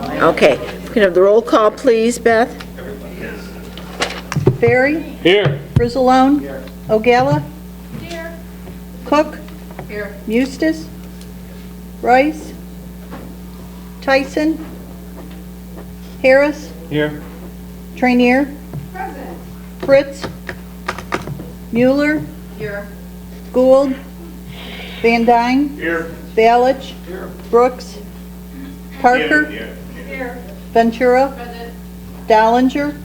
Okay, we can have the roll call, please, Beth? Barry? Here. Frizzalone? Here. O'Gala? Here. Cook? Here. Eustace? Rice? Tyson? Harris? Here. Trainier? Present. Fritz? Mueller? Here. Gould? Van Dyne? Here. Balich? Here. Brooks? Parker? Here. Ventura? Present. Dollinger?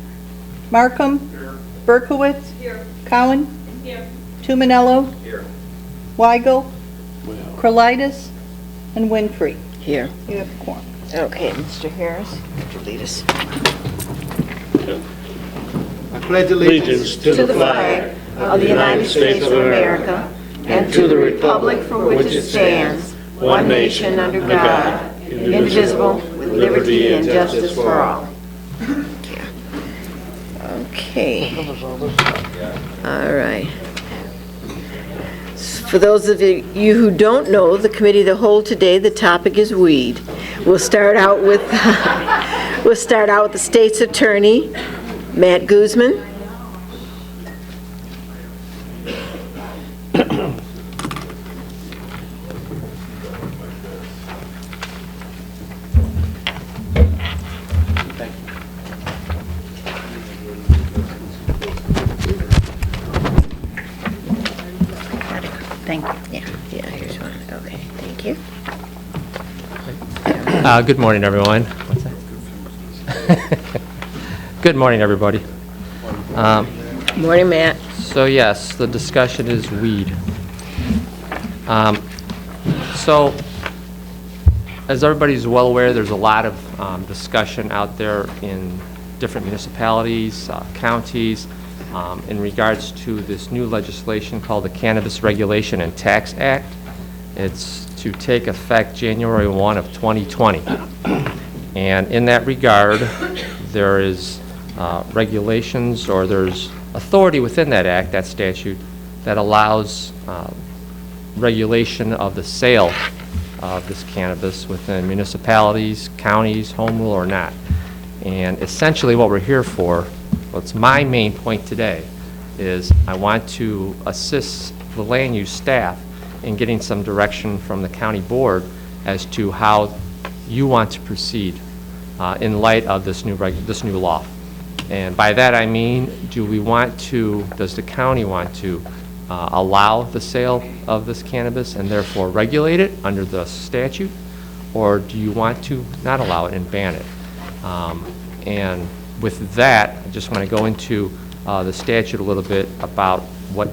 Markham? Here. Berkowitz? Here. Cowan? Here. Tuminello? Here. Weigel? Krolitis? And Winfrey. Here. You have a quorum. Okay, Mr. Harris, would you lead us? I pledge allegiance To the flag of the United States of America and to the republic for which it stands, one nation under God, indivisible, with liberty and justice for all. Okay. All right. For those of you who don't know, the committee of the whole today, the topic is weed. We'll start out with the state's attorney, Matt Guzman. Thank you. Yeah, here's one. Okay, thank you. Good morning, everyone. What's that? Good morning, everybody. Morning, Matt. So yes, the discussion is weed. So, as everybody's well aware, there's a lot of discussion out there in different municipalities, counties, in regards to this new legislation called the Cannabis Regulation and Tax Act. It's to take effect January 1 of 2020. And in that regard, there is regulations, or there's authority within that act, that statute, that allows regulation of the sale of this cannabis within municipalities, counties, home rule or not. And essentially what we're here for, what's my main point today, is I want to assist the land use staff in getting some direction from the county board as to how you want to proceed in light of this new law. And by that I mean, does the county want to allow the sale of this cannabis and therefore regulate it under the statute? Or do you want to not allow it and ban it? And with that, I just want to go into the statute a little bit about what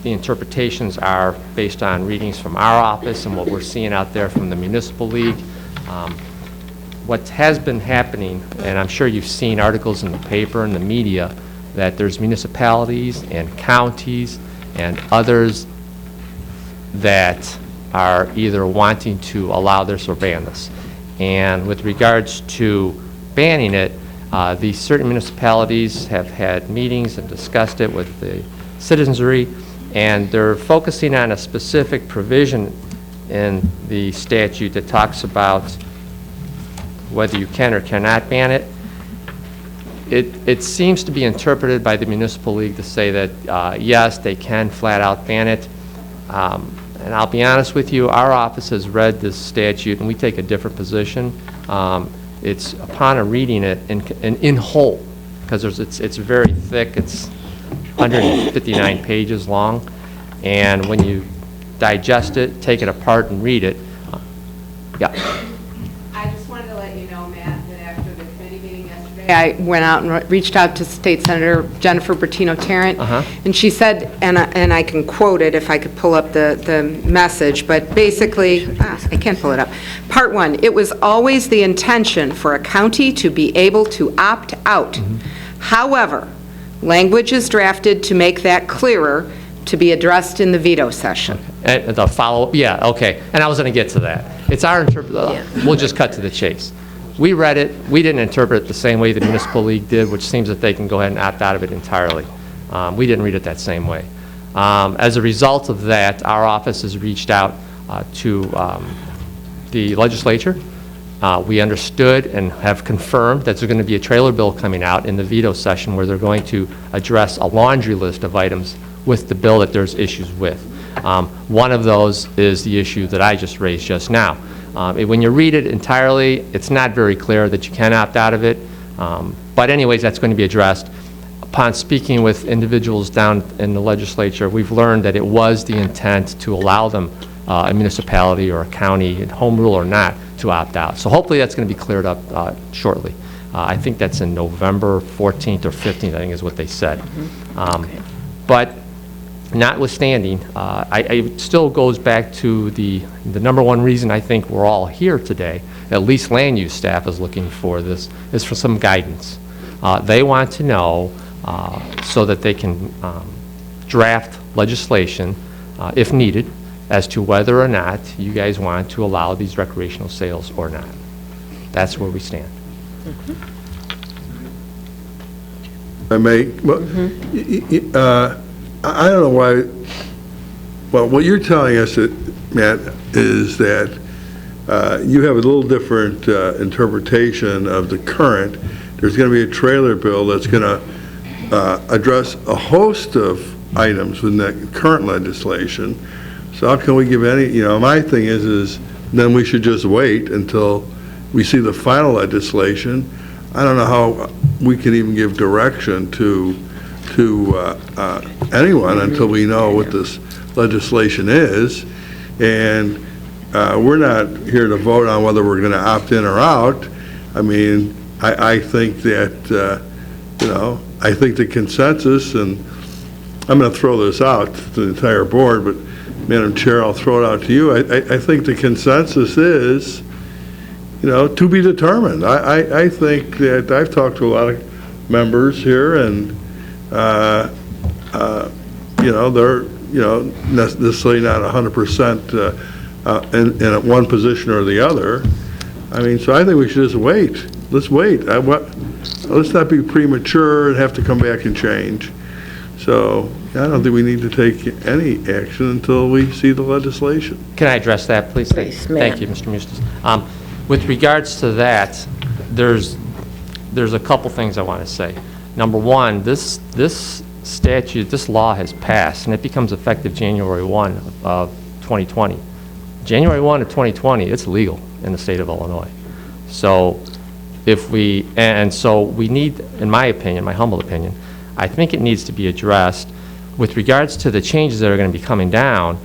the interpretations are based on readings from our office and what we're seeing out there from the Municipal League. What has been happening, and I'm sure you've seen articles in the paper and the media, that there's municipalities and counties and others that are either wanting to allow this or ban this. And with regards to banning it, these certain municipalities have had meetings and discussed it with the citizenry, and they're focusing on a specific provision in the statute that talks about whether you can or cannot ban it. It seems to be interpreted by the Municipal League to say that yes, they can flat out ban it. And I'll be honest with you, our office has read this statute and we take a different position. It's upon a reading it in whole, because it's very thick. It's 159 pages long, and when you digest it, take it apart and read it, yeah. I just wanted to let you know, Matt, that after the committee meeting yesterday, I went out and reached out to State Senator Jennifer Bertino-Tarrant, and she said, and I can quote it if I could pull up the message, but basically, I can't pull it up. Part 1, it was always the intention for a county to be able to opt out. However, language is drafted to make that clearer, to be addressed in the veto session. And the follow-up, yeah, okay. And I was going to get to that. It's our interpretation. We'll just cut to the chase. We read it. We didn't interpret it the same way the Municipal League did, which seems that they can go ahead and opt out of it entirely. We didn't read it that same way. As a result of that, our office has reached out to the legislature We understood and have confirmed that there's going to be a trailer bill coming out in the veto session where they're going to address a laundry list of items with the bill that there's issues with. One of those is the issue that I just raised just now. When you read it entirely, it's not very clear that you can opt out of it. But anyways, that's going to be addressed. Upon speaking with individuals down in the legislature, we've learned that it was the intent to allow them, a municipality or a county, home rule or not, to opt out. So hopefully that's going to be cleared up shortly. I think that's in November 14th or 15th, I think is what they said. But notwithstanding, it still goes back to the number one reason I think we're all here today, at least land use staff is looking for this, is for some guidance. They want to know so that they can draft legislation, if needed, as to whether or not you guys want to allow these recreational sales or not. That's where we stand. I may, well, I don't know why, well, what you're telling us, Matt, is that you have a little different interpretation of the current. There's going to be a trailer bill that's going to address a host of items within that current legislation. So how can we give any, my thing is then we should just wait until we see the final legislation. I don't know how we can even give direction to anyone until we know what this legislation is. And we're not here to vote on whether we're going to opt in or out. I mean, I think that, I think the consensus, and I'm going to throw this out to the entire board, but Madam Chair, I'll throw it out to you. I think the consensus is, to be determined. I think that I've talked to a lot of members here, and they're necessarily not 100% in one position or the other. I mean, so I think we should just wait. Let's wait. Let's not be premature and have to come back and change. So I don't think we need to take any action until we see the legislation. Can I address that, please? Please, Thank you, Mr. Mustis. With regards to that, there's a couple things I want to say. Number one, this statute, this law has passed, and it becomes effective January 1 of 2020. January 1 of 2020, it's legal in the state of Illinois. So so we need, in my opinion, my humble opinion, I think it needs to be addressed. With regards to the changes that are going to be coming down,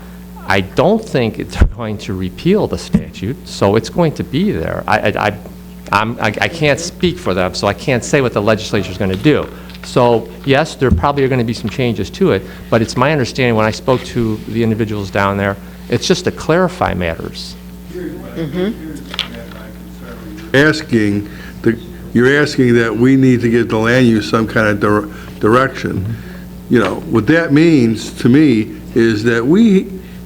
I don't think they're going to repeal the statute, so it's going to be there. I can't speak for them, so I can't say what the legislature is going to do. So yes, there probably are going to be some changes to it, but it's my understanding when I spoke to the individuals down there, it's just to clarify matters. You're asking that we need to get the land use some kind of direction. What that means to me is that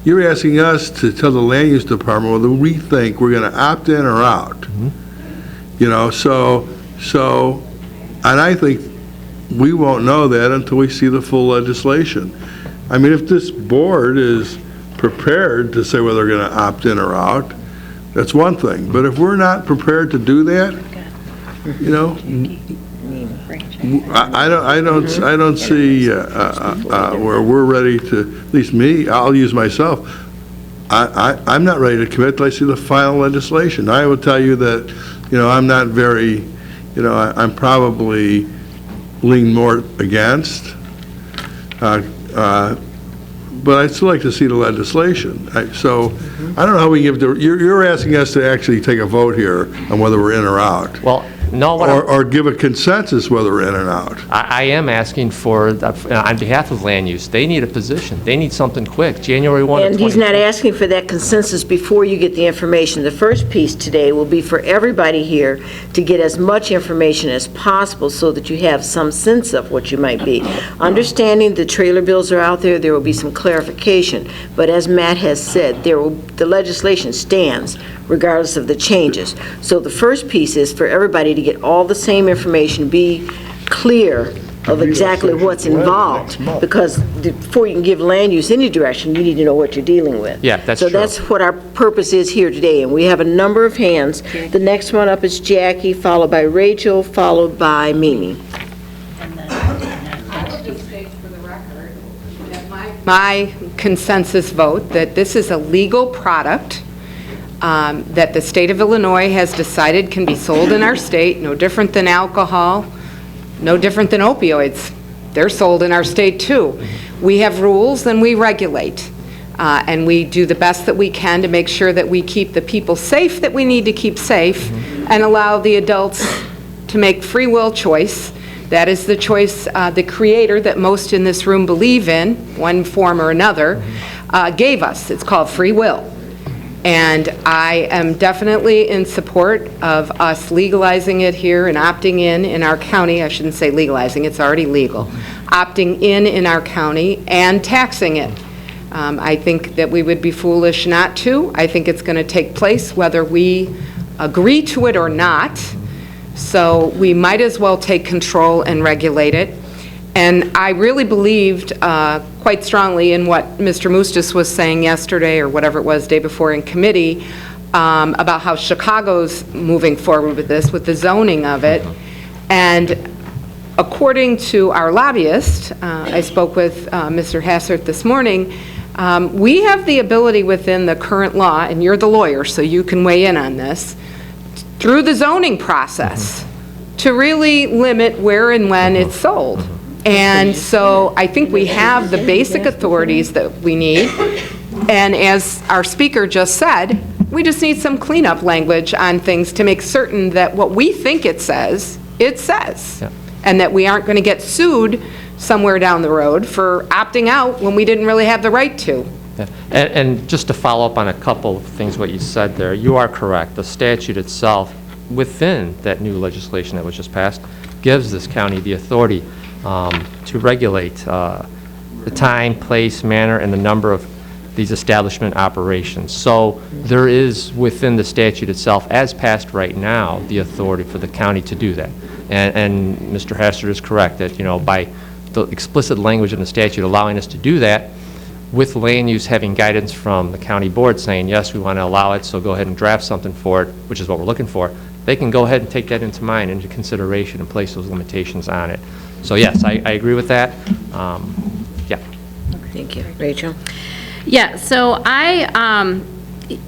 you're asking us to tell the land use department whether we think we're going to opt in or out. So, and I think we won't know that until we see the full legislation. I mean, if this board is prepared to say whether they're going to opt in or out, that's one thing. But if we're not prepared to do that, I don't see where we're ready to, at least me, I'll use myself. I'm not ready to commit till I see the final legislation. I will tell you that, I'm not very, I'm probably lean more against, but I'd still like to see the legislation. So I don't know how we give you're asking us to actually take a vote here on whether we're in or out. Well, no, or give a consensus whether we're in or out. I am asking for, on behalf of land use, they need a position. They need something quick, January 1 of And he's not asking for that consensus before you get the information. The first piece today will be for everybody here to get as much information as possible so that you have some sense of what you might be. Understanding the trailer bills are out there, there will be some clarification. But as Matt has said, the legislation stands regardless of the changes. So the first piece is for everybody to get all the same information, be clear of exactly what's involved, because before you can give land use any direction, you need to know what you're dealing with. Yeah, that's So true. that's what our purpose is here today, and we have a number of hands. The next one up is Jackie, followed by Rachel, followed by Mimi. I will just state for the record that my consensus vote that this is a legal product that the state of Illinois has decided can be sold in our state, no different than alcohol, no different than opioids. They're sold in our state too. We have rules and we regulate. And we do the best that we can to make sure that we keep the people safe that we need to keep safe and allow the adults to make free will choice. That is the choice the creator that most in this room believe in, one form or another, gave us. It's called free will. And I am definitely in support of us legalizing it here and opting in our county. I shouldn't say legalizing, it's already legal. Opting in our county and taxing it. I think that we would be foolish not to. I think it's going to take place whether we agree to it or not. So we might as well take control and regulate it. And I really believed quite strongly in what Mr. Mustis was saying yesterday, or whatever it was, day before in committee, about how Chicago's moving forward with this, with the zoning of it. And according to our lobbyist, I spoke with Mr. Hassert this morning, we have the ability within the current law, and you're the lawyer, so you can weigh in on this, through the zoning process, to really limit where and when it's sold. And so I think we have the basic authorities that we need. And as our speaker just said, we just need some cleanup language on things to make certain that what we think it says. Yeah. And that we aren't going to get sued somewhere down the road for opting out when we didn't really have the right to. Yeah. And just to follow up on a couple of things what you said there, you are correct. The statute itself, within that new legislation that was just passed, gives this county the authority to regulate the time, place, manner, and the number of these establishment operations. So there is, within the statute itself, as passed right now, the authority for the county to do that. And Mr. Hastert is correct that, by the explicit language in the statute allowing us to do that, with land use having guidance from the county board saying, yes, we want to allow it, so go ahead and draft something for it, which is what we're looking for, they can go ahead and take that into consideration and place those limitations on it. So yes, I agree with that. Yeah. Thank you. Rachel? Yeah, so I,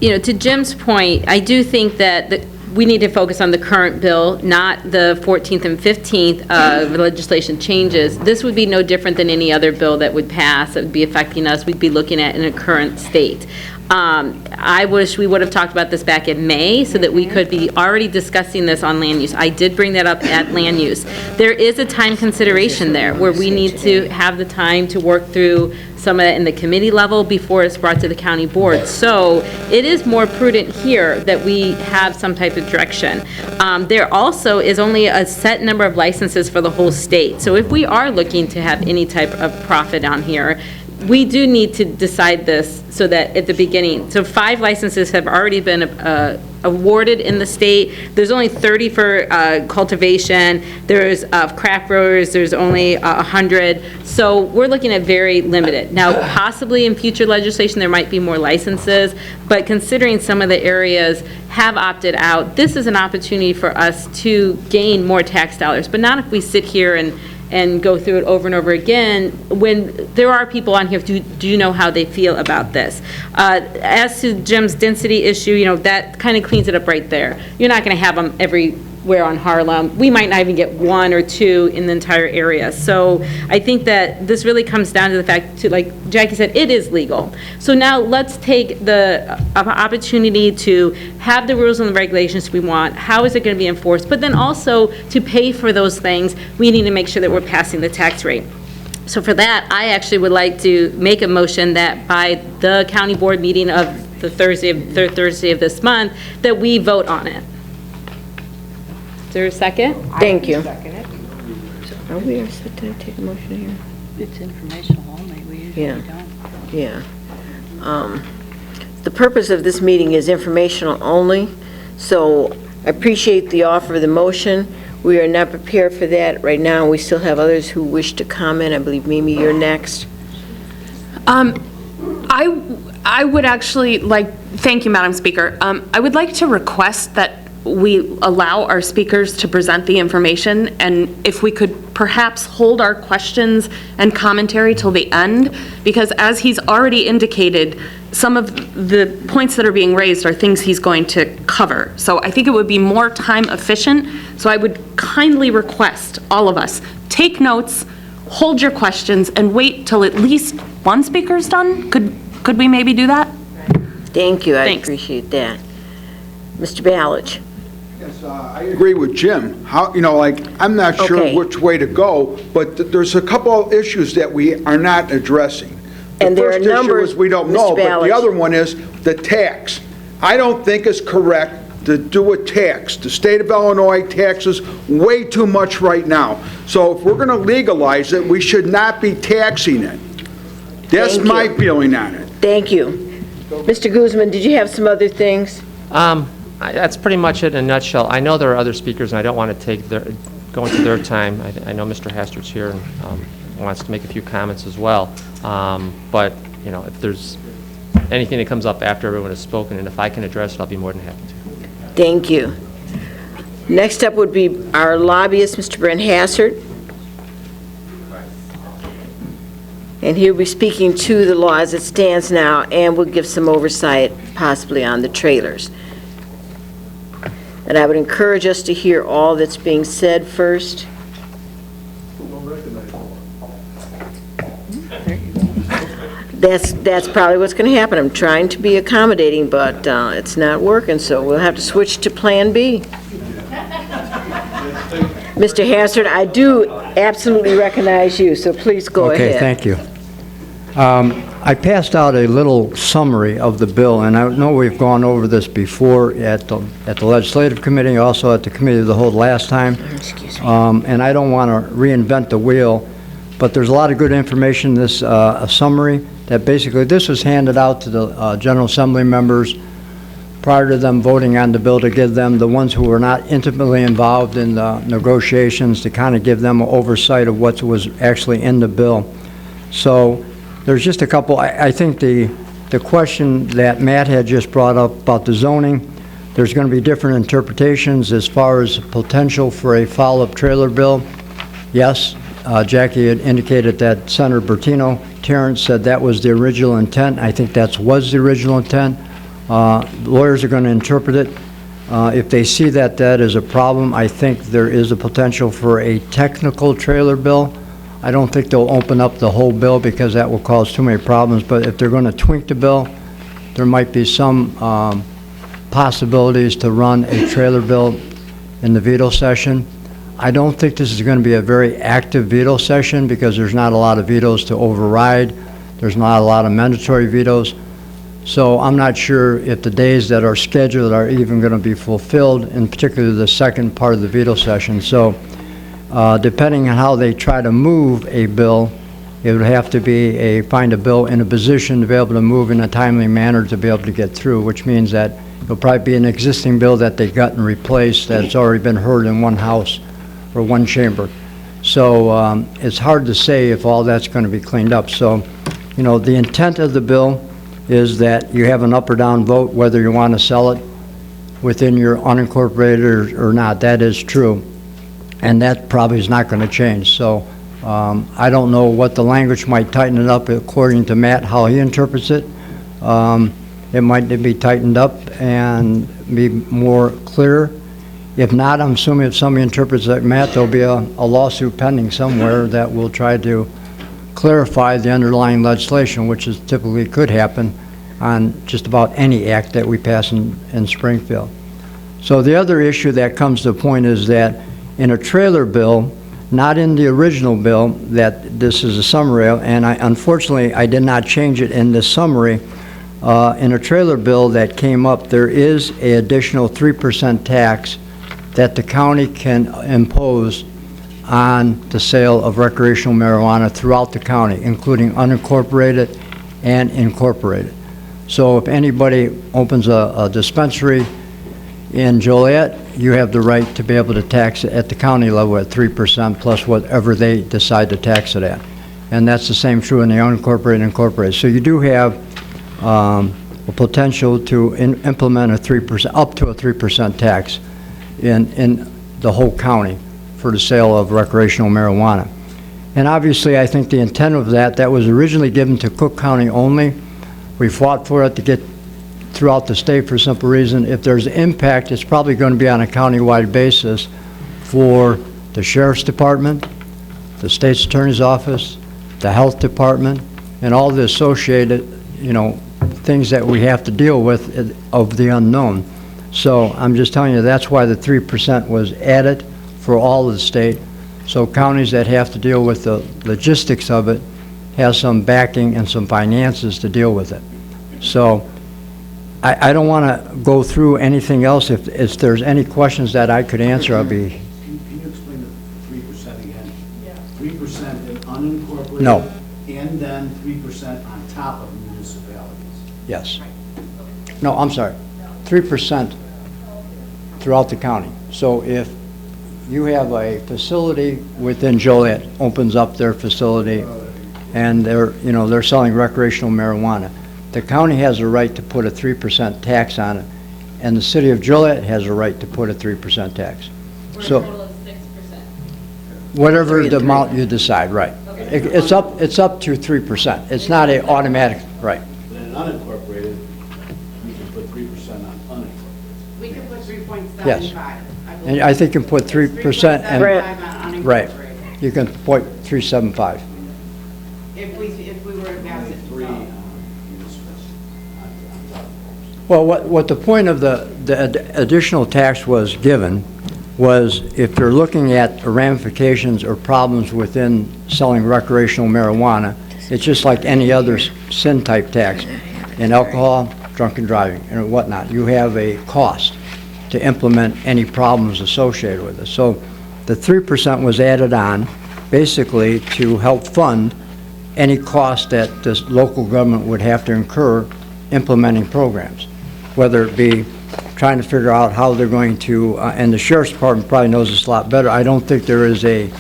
to Jim's point, I do think that we need to focus on the current bill, not the 14th and 15th legislation changes. This would be no different than any other bill that would pass, that would be affecting us, we'd be looking at in a current state. I wish we would have talked about this back in May so that we could be already discussing this on land use. I did bring that up at land use. There is a time consideration there where we need to have the time to work through some of it in the committee level before it's brought to the county board. So it is more prudent here that we have some type of direction. There also is only a set number of licenses for the whole state. So if we are looking to have any type of profit on here, we do need to decide this so that at the beginning, so 5 licenses have already been awarded in the state. There's only 30 for cultivation. There's craft growers, there's only 100. So we're looking at very limited. Now, possibly in future legislation, there might be more licenses, but considering some of the areas have opted out, this is an opportunity for us to gain more tax dollars, but not if we sit here and go through it over and over again, when there are people on here, do you know how they feel about this? As to Jim's density issue, that kind of cleans it up right there. You're not going to have them everywhere on Harlem. We might not even get 1 or 2 in the entire area. So I think that this really comes down to the fact, like Jackie said, it is legal. So now let's take the opportunity to have the rules and the regulations we want. How is it going to be enforced? But then also to pay for those things, we need to make sure that we're passing the tax rate. So for that, I actually would like to make a motion that by the county board meeting of the third Thursday of this month, that we vote on it. Is there a second? Thank you. Second it. Are we set to take a motion here? It's informational only, we usually don't. Yeah. The purpose of this meeting is informational only, so I appreciate the offer of the motion. We are not prepared for that right now. We still have others who wish to comment. I believe, Mimi, you're next. I would actually like, thank you, Madam Speaker. I would like to request that we allow our speakers to present the information, and if we could perhaps hold our questions and commentary till the end, because as he's already indicated, some of the points that are being raised are things he's going to cover. So I think it would be more time efficient, so I would kindly request all of us, take notes, hold your questions, and wait till at least one speaker's done. Could we maybe do that? Thank you. I Thanks. appreciate that. Mr. Ballage. Yes, I agree with Jim. How, I'm not sure Okay. which way to go, but there's a couple of issues that we are not addressing. And there are The first issue numbers, is we don't Mr. know, but Ballage. the other one is the tax. I don't think it's correct to do a tax. The state of Illinois taxes way too much right now. So if we're going to legalize it, we should not be taxing it. That's Thank my you. feeling on it. Thank you. Mr. Guzman, did you have some other things? That's pretty much it in a nutshell. I know there are other speakers, and I don't want to go into their time. I know Mr. Hastert's here and wants to make a few comments as well. But, if there's anything that comes up after everyone has spoken, and if I can address it, I'll be more than happy to. Thank you. Next up would be our lobbyist, Mr. Brent Hassert. And he'll be speaking to the law as it stands now, and will give some oversight possibly on the trailers. And I would encourage us to hear all that's being said first. That's probably what's going to happen. I'm trying to be accommodating, but it's not working, so we'll have to switch to Plan B. Mr. Hassert, I do absolutely recognize you, so please go ahead. Okay, thank you. I passed out a little summary of the bill, and I know we've gone over this before at the Legislative Committee, also at the Committee of the Whole last time. Excuse me. And I don't want to reinvent the wheel, but there's a lot of good information in this summary that basically this was handed out to the General Assembly members prior to them voting on the bill, to give them, the ones who were not intimately involved in the negotiations, to kind of give them an oversight of what was actually in the bill. So there's just a couple. I think the question that Matt had just brought up about the zoning, there's going to be different interpretations as far as potential for a follow-up trailer bill. Yes, Jackie had indicated that Senator Bertino Terrence said that was the original intent. I think that was the original intent. Lawyers are going to interpret it. If they see that is a problem, I think there is a potential for a technical trailer bill. I don't think they'll open up the whole bill because that will cause too many problems, but if they're going to tweak the bill, there might be some possibilities to run a trailer bill in the veto session. I don't think this is going to be a very active veto session because there's not a lot of vetoes to override. There's not a lot of mandatory vetoes. So I'm not sure if the days that are scheduled are even going to be fulfilled, in particular the second part of the veto session. So depending on how they try to move a bill, it would have to be find a bill in a position to be able to move in a timely manner to be able to get through, which means that it'll probably be an existing bill that they got and replaced that's already been heard in one house or one chamber. So it's hard to say if all that's going to be cleaned up. So, the intent of the bill is that you have an up or down vote whether you want to sell it within your unincorporated or not. That is true. And that probably is not going to change. So I don't know what the language might tighten it up according to Matt, how he interprets it. It might be tightened up and be more clear. If not, I'm assuming if somebody interprets like Matt, there'll be a lawsuit pending somewhere that will try to clarify the underlying legislation, which is typically could happen on just about any act that we pass in Springfield. So the other issue that comes to the point is that in a trailer bill, not in the original bill, that this is a summary of, and unfortunately I did not change it in this summary. In a trailer bill that came up, there is an additional 3% tax that the county can impose on the sale of recreational marijuana throughout the county, including unincorporated and incorporated. So if anybody opens a dispensary In Joliet, you have the right to be able to tax it at the county level at 3% plus whatever they decide to tax it at. And that's the same true in the unincorporated and incorporated. So you do have a potential to implement a 3%, up to a 3% tax in the whole county for the sale of recreational marijuana. And obviously, I think the intent of that was originally given to Cook County only. We fought for it to get throughout the state for a simple reason. If there's impact, it's probably going to be on a countywide basis for the sheriff's department, the state's attorney's office, the health department, and all the associated, things that we have to deal with of the unknown. So I'm just telling you, that's why the 3% was added for all of the state. So counties that have to deal with the logistics of it have some backing and some finances to deal with it. So I don't want to go through anything else. If there's any questions that I could answer, I'll be. Can you explain the 3% again? 3% in unincorporated? No. And then 3% on top of municipalities? Yes. No, I'm sorry. 3% throughout the county. So if you have a facility within Joliet, opens up their facility, and they're selling recreational marijuana, the county has a right to put a 3% tax on it, and the city of Joliet has a right to put a 3% tax. So, whatever the amount you decide, right. It's up to 3%. It's not an automatic, right. But in unincorporated, we can put 3% on unincorporated. We can put 3.75. Yes. And I think you can put 3% and, right, you can put 3.75. If we were to pass it. Well, what the point of the additional tax was given was if they're looking at ramifications or problems within selling recreational marijuana, it's just like any other sin-type tax. In alcohol, drunken driving, and whatnot, you have a cost to implement any problems associated with it. So the 3% was added on basically to help fund any cost that the local government would have to incur implementing programs, whether it be trying to figure out how they're going to, and the sheriff's department probably knows this a lot better. I don't think there is it's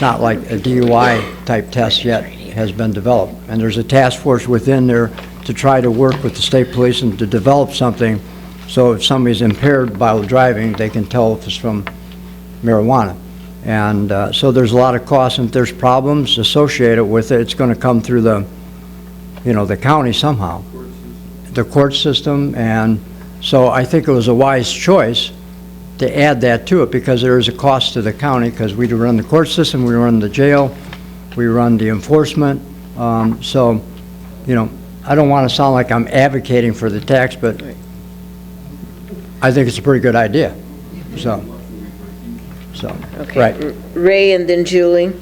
not like a DUI type test yet has been developed. And there's a task force within there to try to work with the state police and to develop something so if somebody's impaired while driving, they can tell if it's from marijuana. And so there's a lot of costs, and if there's problems associated with it, it's going to come through the county somehow, the court system. And so I think it was a wise choice to add that to it because there is a cost to the county because we run the court system, we run the jail, we run the enforcement. So, I don't want to sound like I'm advocating for the tax, but I think it's a pretty good idea. So, Okay. right. Ray and then Julie.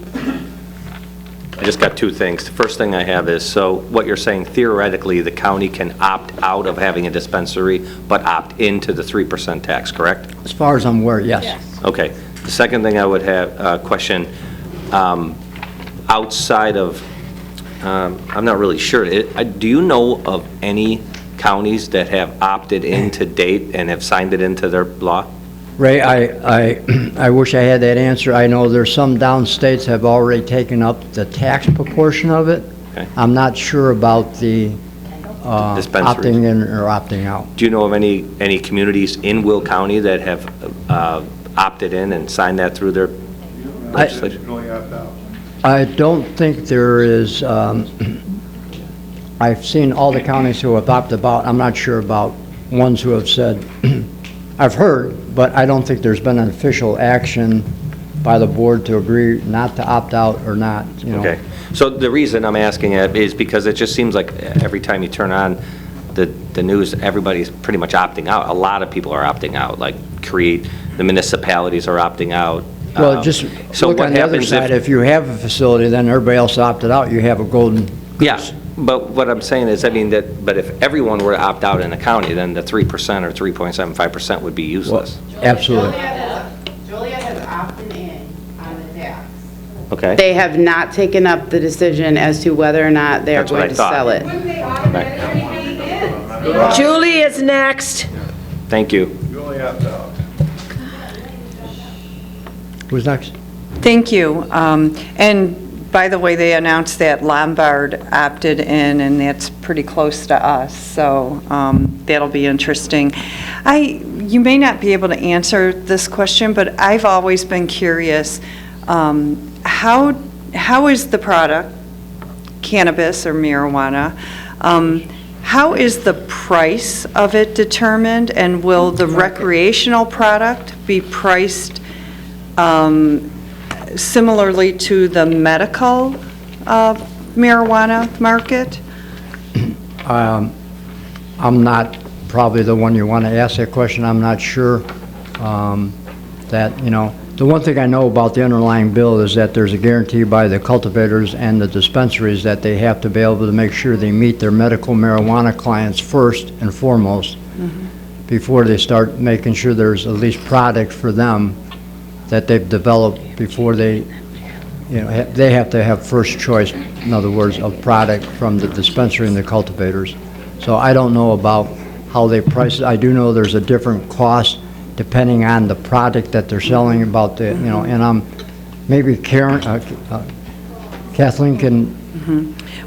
I just got two things. The first thing I have is, so what you're saying, theoretically, the county can opt out of having a dispensary, but opt into the 3% tax, correct? As far as I'm aware, yes. Okay. The second thing I would have, question, outside of, I'm not really sure, do you know of any counties that have opted in to date and have signed it into their law? Ray, I wish I had that answer. I know there's some downstates have already taken up the tax proportion of it. Okay. I'm not sure about the Dispensaries. opting in or opting out. Do you know of any communities in Will County that have opted in and signed that through their legislation? I don't think there is, I've seen all the counties who have opted out. I'm not sure about ones who have said, I've heard, but I don't think there's been an official action by the board to agree not to opt out or not, Okay. So the reason I'm asking it is because it just seems like every time you turn on the news, everybody's pretty much opting out. A lot of people are opting out, like the municipalities are opting out. Well, just so look what on the other happens side. If you have a facility, then everybody else opted out, you have a golden goose. Yeah, but what I'm saying is, but if everyone were to opt out in a county, then the 3% or 3.75% would be useless. Well, absolutely. Joliet has opted in on the tax. Okay? They have not taken up the decision as to whether or not they are That's what going I to thought. sell it. Julie is next. Thank you. You only opt out. Who's next? Thank you. And by the way, they announced that Lombard opted in, and that's pretty close to us, so that'll be interesting. You may not be able to answer this question, but I've always been curious, how is the product, cannabis or marijuana, how is the price of it determined, and will the recreational product be priced similarly to the medical marijuana market? I'm not probably the one you want to ask that question. I'm not sure that, the one thing I know about the underlying bill is that there's a guarantee by the cultivators and the dispensaries that they have to be able to make sure they meet their medical marijuana clients first and foremost before they start making sure there's at least product for them that they've developed before they have to have first choice, in other words, of product from the dispensary and the cultivators. So I don't know about how they price it. I do know there's a different cost depending on the product that they're selling about the, and maybe Kathleen can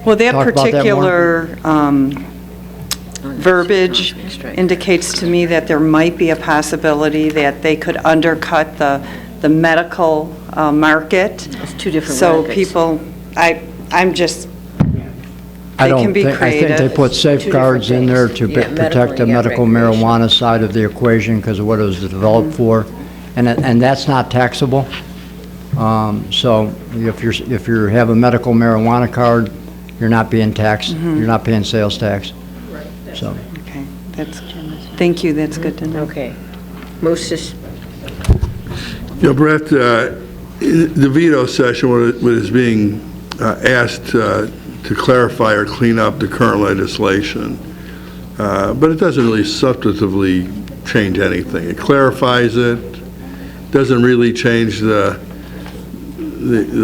Well, that talk about that particular verbiage indicates to me that there might be a possibility that they could undercut the medical market. It's two different So markets. people, I'm just, I they don't can be think, I think they creative. put safeguards in there to protect the medical marijuana side of the equation because of what it was developed for, and that's not taxable. So if you have a medical marijuana card, you're not being taxed. You're not paying sales tax. So. Okay, thank you, that's good to know. Okay. Moses? Brett, the veto session was being asked to clarify or clean up the current legislation, but it doesn't really substantively change anything. It clarifies it, doesn't really change the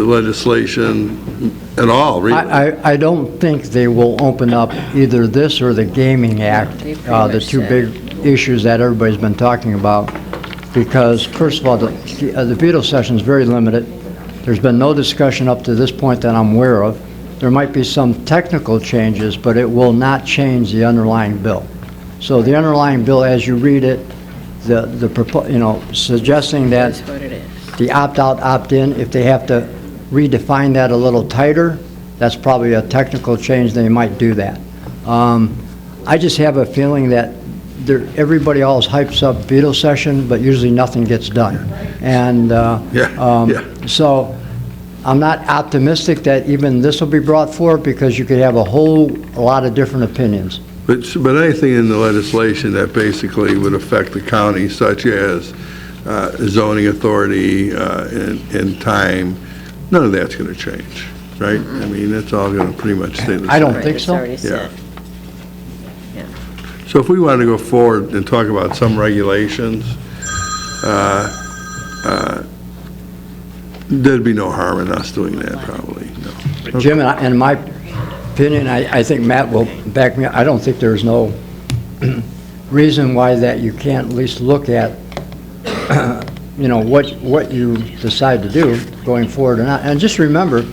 legislation at all, really. I don't think they will open up either this or the Gaming Act, the two big issues that everybody's been talking about, because first of all, the veto session is very limited. There's been no discussion up to this point that I'm aware of. There might be some technical changes, but it will not change the underlying bill. So the underlying bill, as you read it, suggesting that That's what it is. the opt-out, opt-in, if they have to redefine that a little tighter, that's probably a technical change, they might do that. I just have a feeling that everybody always hypes up veto session, but usually nothing gets done. And so I'm not optimistic that even this will be brought forward because you could have a lot of different opinions. But anything in the legislation that basically would affect the county, such as zoning authority and time, none of that's going to change, right? I mean, it's all going to pretty much stay the same. I don't think It's so. already set. So if we wanted to go forward and talk about some regulations, there'd be no harm in us doing that, probably, no. Jim, in my opinion, I think Matt will back me up. I don't think there's no reason why that you can't at least look at, what you decide to do going forward or not. And just remember,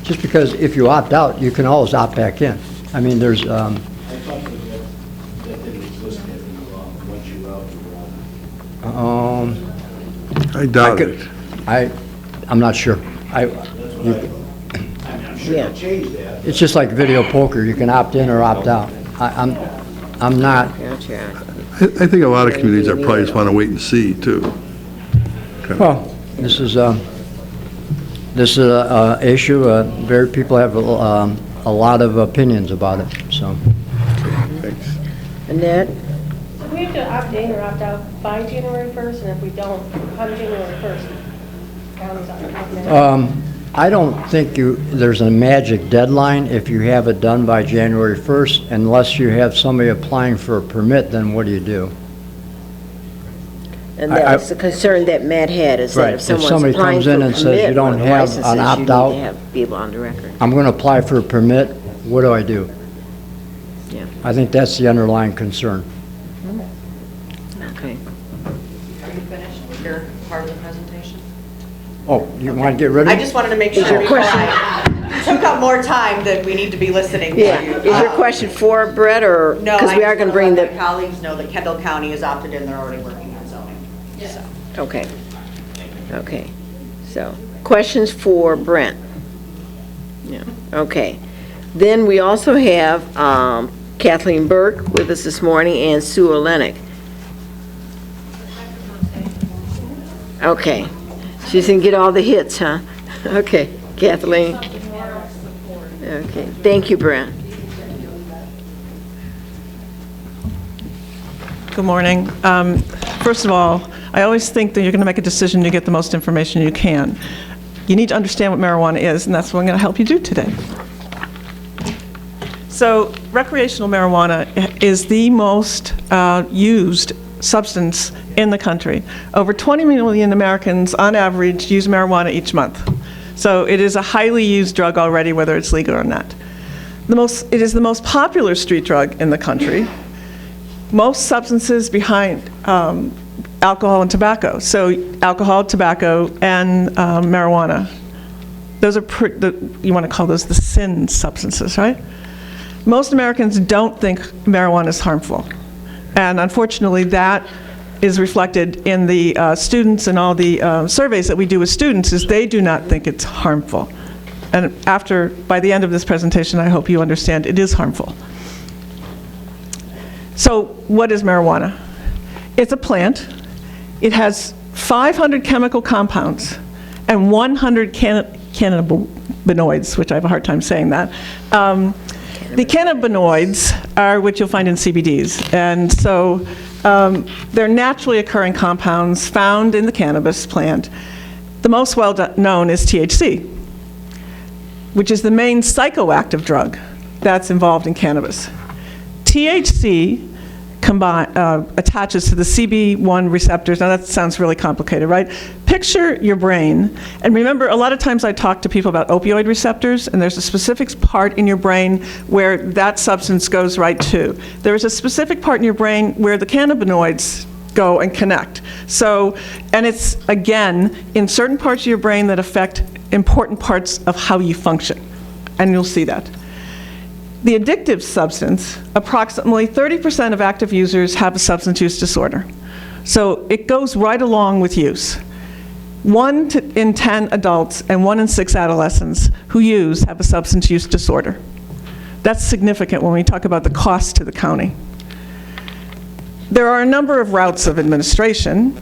just because if you opt out, you can always opt back in. I mean, there's, I thought that didn't exist if you once you out, I doubt it. I'm not sure. I'm sure they'll change that. It's just like video poker. You can opt in or opt out. I'm not. Gotcha. I think a lot of communities are probably just want to wait and see, too. Well, this is a issue. Very people have a lot of opinions about it. So. Thanks. Annette? So we have to opt in or opt out by January 1st, and if we don't, on January 1st, counties are. I don't think there's a magic deadline if you have it done by January 1st, unless you have somebody applying for a permit, then what do you do? And that's the concern that Matt had, is that Right. if If someone's somebody applying comes for a in and says you permit, don't one of the have licenses, an you need opt-out, to have people on the record. I'm going to apply for a permit, what do I do? Yeah. I think that's the underlying concern. Oh, you want to get rid of I it? just wanted to make sure before I took up more time that we need to be listening to Yeah, you. is your question for Brett, or, No, because we are going to bring let the, my colleagues know that Kendall County has opted in, they're already working on zoning. So. okay, okay. So, questions for Brent? Yeah, okay. Then we also have Kathleen Burke with us this morning and Sue Olenek. Okay. She's going to get all the hits, huh? Okay, Kathleen. Okay, thank you, Brent. Good morning. First of all, I always think that you're going to make a decision to get the most information you can. You need to understand what marijuana is, and that's what I'm going to help you do today. So recreational marijuana is the most used substance in the country. Over 20 million Americans, on average, use marijuana each month. So it is a highly used drug already, whether it's legal or not. It is the most popular street drug in the country. Most substances behind alcohol and tobacco. So alcohol, tobacco, and marijuana. Those are, you want to call those the sin substances, right? Most Americans don't think marijuana is harmful. And unfortunately, that is reflected in the students and all the surveys that we do with students, is they do not think it's harmful. And by the end of this presentation, I hope you understand it is harmful. So what is marijuana? It's a plant. It has 500 chemical compounds and 100 cannabinoids, which I have a hard time saying that. The cannabinoids are what you'll find in CBDs. And so they're naturally occurring compounds found in the cannabis plant. The most well-known is THC, which is the main psychoactive drug that's involved in cannabis. THC attaches to the CB1 receptors. Now that sounds really complicated, right? Picture your brain, and remember, a lot of times I talk to people about opioid receptors, and there's a specific part in your brain where that substance goes right to. There is a specific part in your brain where the cannabinoids go and connect. So, and it's, again, in certain parts of your brain that affect important parts of how you function, and you'll see that. The addictive substance, approximately 30% of active users have a substance use disorder. So it goes right along with use. 1 in 10 adults and 1 in 6 adolescents who use have a substance use disorder. That's significant when we talk about the cost to the county. There are a number of routes of administration,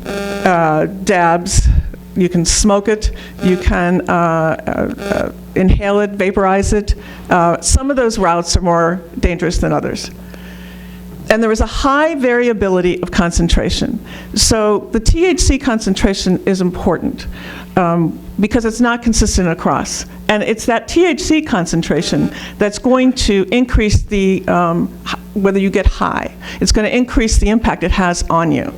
dabs. You can smoke it, you can inhale it, vaporize it. Some of those routes are more dangerous than others. And there is a high variability of concentration. So the THC concentration is important because it's not consistent across. And it's that THC concentration that's going to increase the, whether you get high. It's going to increase the impact it has on you.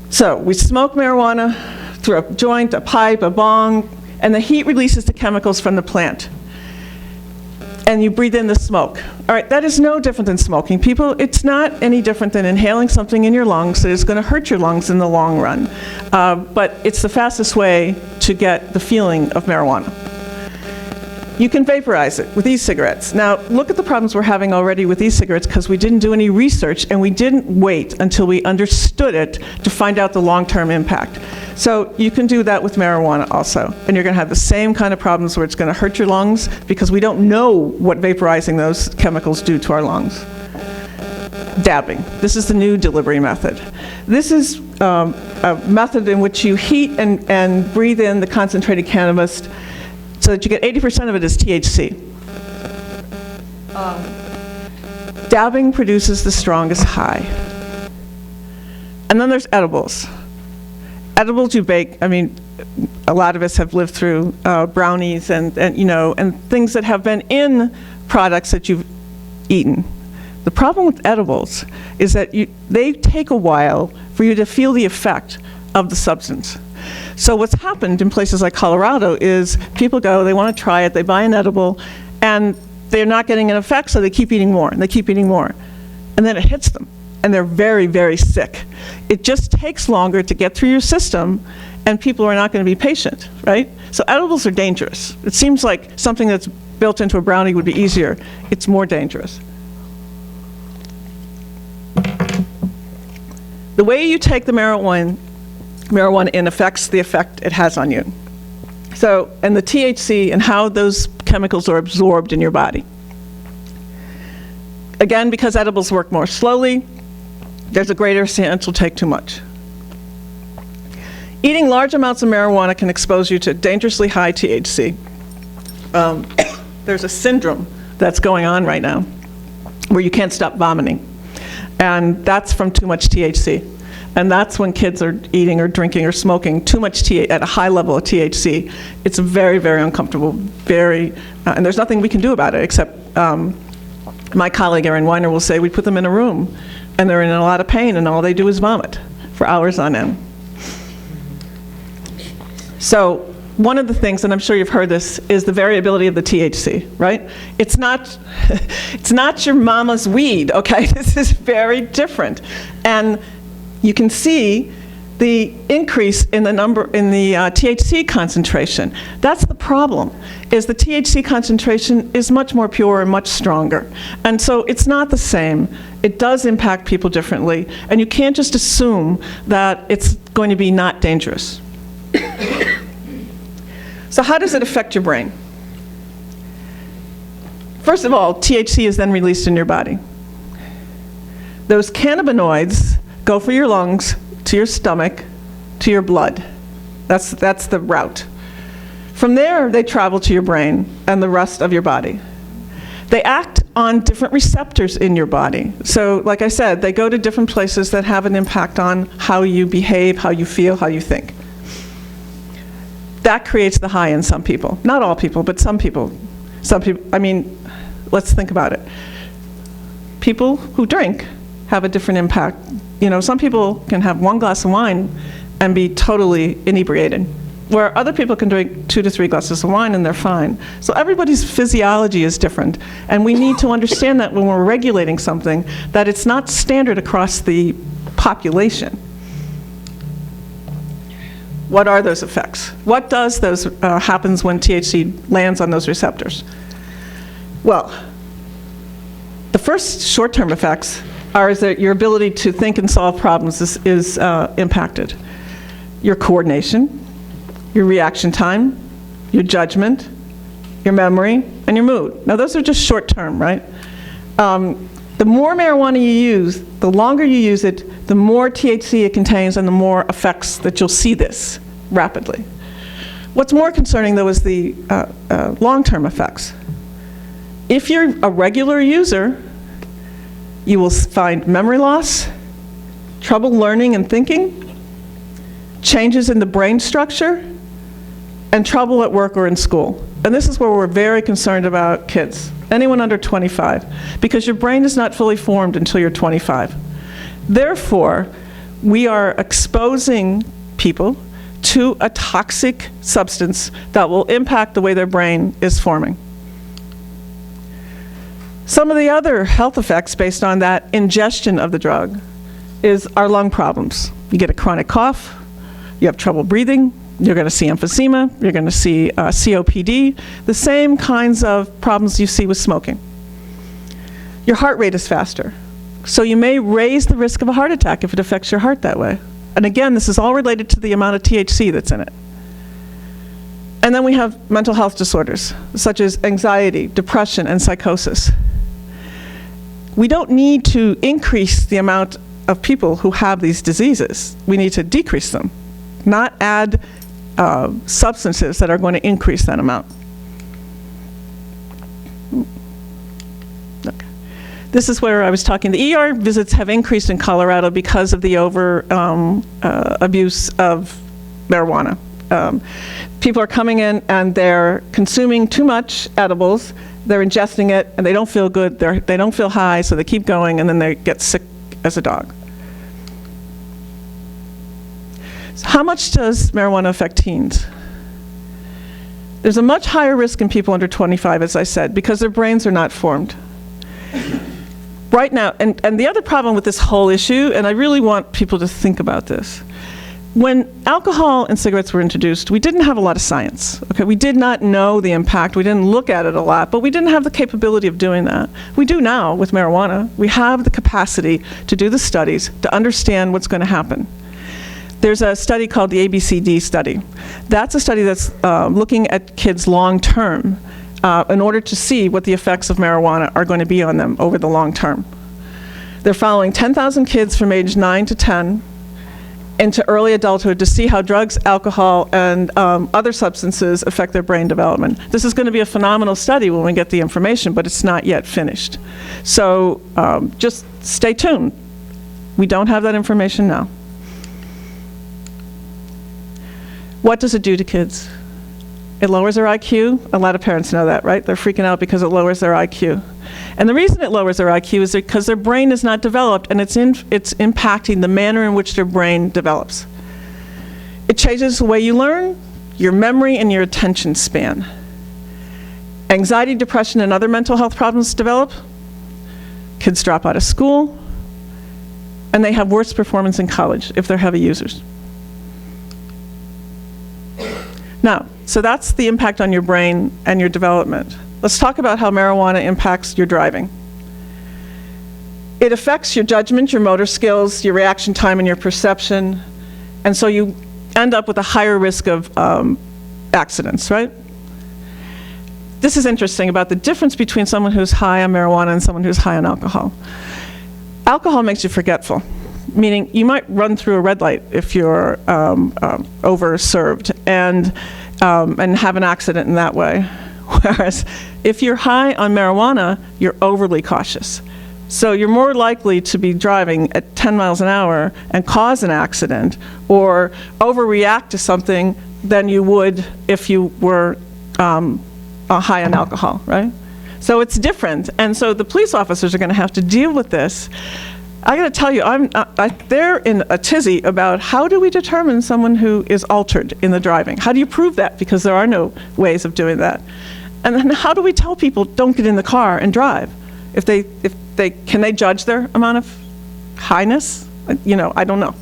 So we smoke marijuana through a joint, a pipe, a bong, and the heat releases the chemicals from the plant. And you breathe in the smoke. All right, that is no different than smoking. People, it's not any different than inhaling something in your lungs that is going to hurt your lungs in the long run. But it's the fastest way to get the feeling of marijuana. You can vaporize it with e-cigarettes. Now, look at the problems we're having already with e-cigarettes because we didn't do any research and we didn't wait until we understood it to find out the long-term impact. So you can do that with marijuana also. And you're going to have the same kind of problems where it's going to hurt your lungs because we don't know what vaporizing those chemicals do to our lungs. Dabbing. This is the new delivery method. This is a method in which you heat and breathe in the concentrated cannabis so that you get 80% of it is THC. Dabbing produces the strongest high. And then there's edibles. Edibles you bake, I mean, a lot of us have lived through brownies and things that have been in products that you've eaten. The problem with edibles is that they take a while for you to feel the effect of the substance. So what's happened in places like Colorado is people go, they want to try it, they buy an edible, and they're not getting an effect, so they keep eating more, and they keep eating more. And then it hits them, and they're very, very sick. It just takes longer to get through your system, and people are not going to be patient, right? So edibles are dangerous. It seems like something that's built into a brownie would be easier. It's more dangerous. The way you take the marijuana in affects the effect it has on you. So, and the THC and how those chemicals are absorbed in your body. Again, because edibles work more slowly, there's a greater chance you'll take too much. Eating large amounts of marijuana can expose you to dangerously high THC. There's a syndrome that's going on right now where you can't stop vomiting. And that's from too much THC. And that's when kids are eating or drinking or smoking too much at a high level of THC. It's very, very uncomfortable, and there's nothing we can do about it except my colleague Erin Weiner will say we put them in a room and they're in a lot of pain and all they do is vomit for hours on end. So one of the things, and I'm sure you've heard this, is the variability of the THC, right? It's not your mama's weed, okay? This is very different. And you can see the increase in the THC concentration. That's the problem, is the THC concentration is much more pure and much stronger. And so it's not the same. It does impact people differently, and you can't just assume that it's going to be not dangerous. So how does it affect your brain? First of all, THC is then released in your body. Those cannabinoids go for your lungs, to your stomach, to your blood. That's the route. From there, they travel to your brain and the rest of your body. They act on different receptors in your body. So, like I said, they go to different places that have an impact on how you behave, how you feel, how you think. That creates the high in some people. Not all people, but some people. I mean, let's think about it. People who drink have a different impact. You know, some people can have one glass of wine and be totally inebriated, where other people can drink 2 to 3 glasses of wine and they're fine. So everybody's physiology is different, and we need to understand that when we're regulating something, that it's not standard across the population. What are those effects? What does those happens when THC lands on those receptors? Well, the first short-term effects is that your ability to think and solve problems is impacted. Your coordination, your reaction time, your judgment, your memory, and your mood. Now those are just short-term, right? The more marijuana you use, the longer you use it, the more THC it contains and the more effects that you'll see this rapidly. What's more concerning, though, is the long-term effects. If you're a regular user, you will find memory loss, trouble learning and thinking, changes in the brain structure, and trouble at work or in school. And this is where we're very concerned about kids, anyone under 25, because your brain is not fully formed until you're 25. Therefore, we are exposing people to a toxic substance that will impact the way their brain is forming. Some of the other health effects based on that ingestion of the drug is our lung problems. You get a chronic cough, you have trouble breathing, you're going to see emphysema, you're going to see COPD, the same kinds of problems you see with smoking. Your heart rate is faster, so you may raise the risk of a heart attack if it affects your heart that way. And again, this is all related to the amount of THC that's in it. And then we have mental health disorders, such as anxiety, depression, and psychosis. We don't need to increase the amount of people who have these diseases. We need to decrease them, not add substances that are going to increase that amount. Okay. This is where I was talking. The ER visits have increased in Colorado because of the abuse of marijuana. People are coming in and they're consuming too much edibles, they're ingesting it, and they don't feel good, they don't feel high, so they keep going, and then they get sick as a dog. So how much does marijuana affect teens? There's a much higher risk in people under 25, as I said, because their brains are not formed. right now, and the other problem with this whole issue, and I really want people to think about this, when alcohol and cigarettes were introduced, we didn't have a lot of science, okay? We did not know the impact, we didn't look at it a lot, but we didn't have the capability of doing that. We do now with marijuana. We have the capacity to do the studies, to understand what's going to happen. There's a study called the ABCD study. That's a study that's looking at kids long-term in order to see what the effects of marijuana are going to be on them over the long term. They're following 10,000 kids from age 9 to 10 into early adulthood to see how drugs, alcohol, and other substances affect their brain development. This is going to be a phenomenal study when we get the information, but it's not yet finished. So just stay tuned. We don't have that information now. What does it do to kids? It lowers their IQ. A lot of parents know that, right? They're freaking out because it lowers their IQ. And the reason it lowers their IQ is because their brain is not developed, and it's impacting the manner in which their brain develops. It changes the way you learn, your memory, and your attention span. Anxiety, depression, and other mental health problems develop. Kids drop out of school, and they have worse performance in college if they're heavy users. Now, so that's the impact on your brain and your development. Let's talk about how marijuana impacts your driving. It affects your judgment, your motor skills, your reaction time, and your perception, and so you end up with a higher risk of accidents, right? This is interesting about the difference between someone who's high on marijuana and someone who's high on alcohol. Alcohol makes you forgetful, meaning you might run through a red light if you're over-served and have an accident in that way. Whereas if you're high on marijuana, you're overly cautious. So you're more likely to be driving at 10 miles an hour and cause an accident or overreact to something than you would if you were high on alcohol, right? So it's different. And so the police officers are going to have to deal with this. I got to tell you, they're in a tizzy about how do we determine someone who is altered in the driving? How do you prove that? Because there are no ways of doing that. And then how do we tell people don't get in the car and drive? Can they judge their amount of highness? You know, I don't know.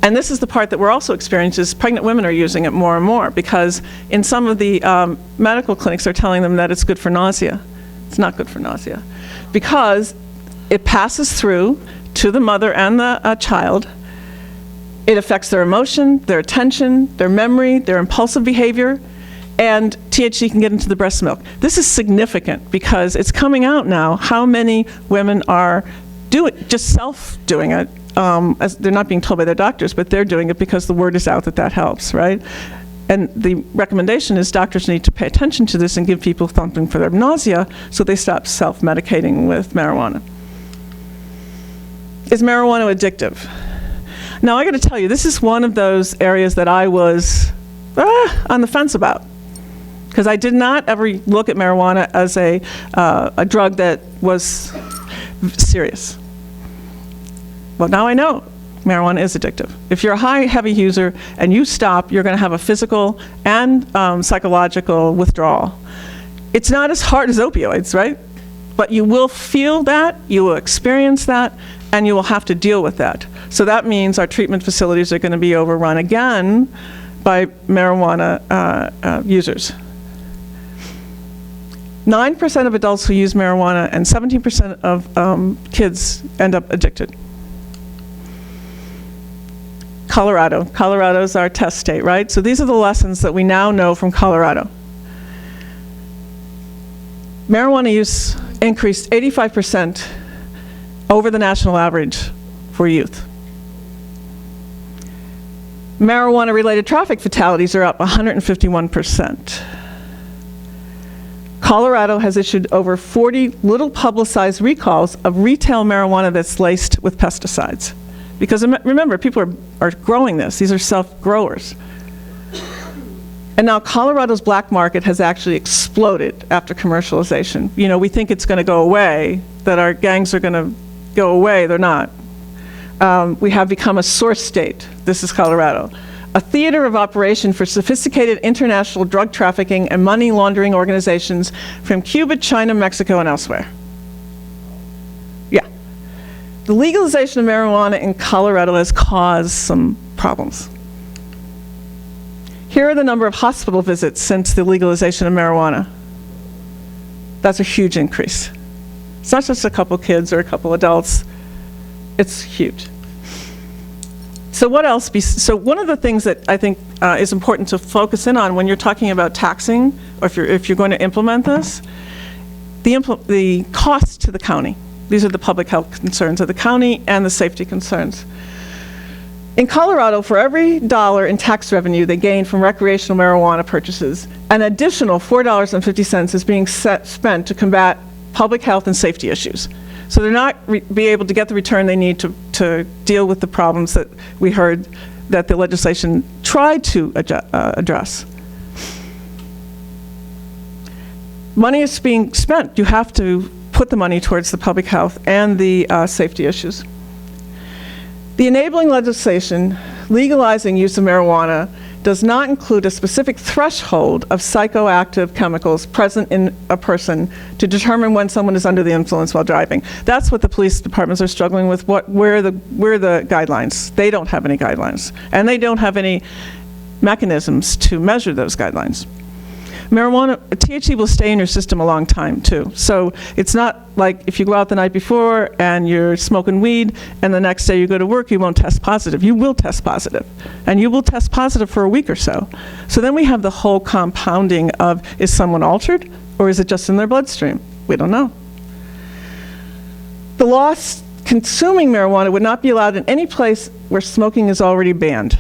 And this is the part that we're also experiencing is pregnant women are using it more and more because in some of the medical clinics they're telling them that it's good for nausea. It's not good for nausea because it passes through to the mother and the child. It affects their emotion, their attention, their memory, their impulsive behavior, and THC can get into the breast milk. This is significant because it's coming out now how many women are just self-doing it. As they're not being told by their doctors, but they're doing it because the word is out that helps, right? And the recommendation is doctors need to pay attention to this and give people something for their nausea so they stop self-medicating with marijuana. Is marijuana addictive? Now, I got to tell you, this is one of those areas that I was on the fence about because I did not ever look at marijuana as a drug that was serious. Well, now I know marijuana is addictive. If you're a high, heavy user and you stop, you're going to have a physical and psychological withdrawal. It's not as hard as opioids, right? But you will feel that, you will experience that, and you will have to deal with that. So that means our treatment facilities are going to be overrun again by marijuana users. 9% of adults who use marijuana and 17% of kids end up addicted. Colorado's our test state, right? So these are the lessons that we now know from Colorado. Marijuana use increased 85% over the national average for youth. Marijuana-related traffic fatalities are up 151%. Colorado has issued over 40 little publicized recalls of retail marijuana that's laced with pesticides. Because remember, people are growing this. These are self-growers. And now Colorado's black market has actually exploded after commercialization. You know, we think it's going to go away, that our gangs are going to go away. They're not. We have become a source state. This is Colorado. A theater of operation for sophisticated international drug trafficking and money laundering organizations from Cuba, China, Mexico, and elsewhere. the legalization of marijuana in Colorado has caused some problems. Here are the number of hospital visits since the legalization of marijuana. That's a huge increase. It's not just a couple kids or a couple adults. It's huge. So what else? So one of the things that I think is important to focus in on when you're talking about taxing, or if you're going to implement this, the cost to the county. These are the public health concerns of the county and the safety concerns. In Colorado, for every dollar in tax revenue they gain from recreational marijuana purchases, an additional $4.50 is being spent to combat public health and safety issues. So they're not be able to get the return they need to deal with the problems that we heard that the legislation tried to address. Money is being spent. You have to put the money towards the public health and the safety issues. The enabling legislation legalizing use of marijuana does not include a specific threshold of psychoactive chemicals present in a person to determine when someone is under the influence while driving. That's what the police departments are struggling with. Where are the guidelines? They don't have any guidelines, and they don't have any mechanisms to measure those guidelines. Marijuana, THC will stay in your system a long time too. So it's not like if you go out the night before and you're smoking weed and the next day you go to work, you won't test positive. You will test positive. And you will test positive for a week or so. So then we have the whole compounding of, is someone altered or is it just in their bloodstream? We don't know. The law consuming marijuana would not be allowed in any place where smoking is already banned.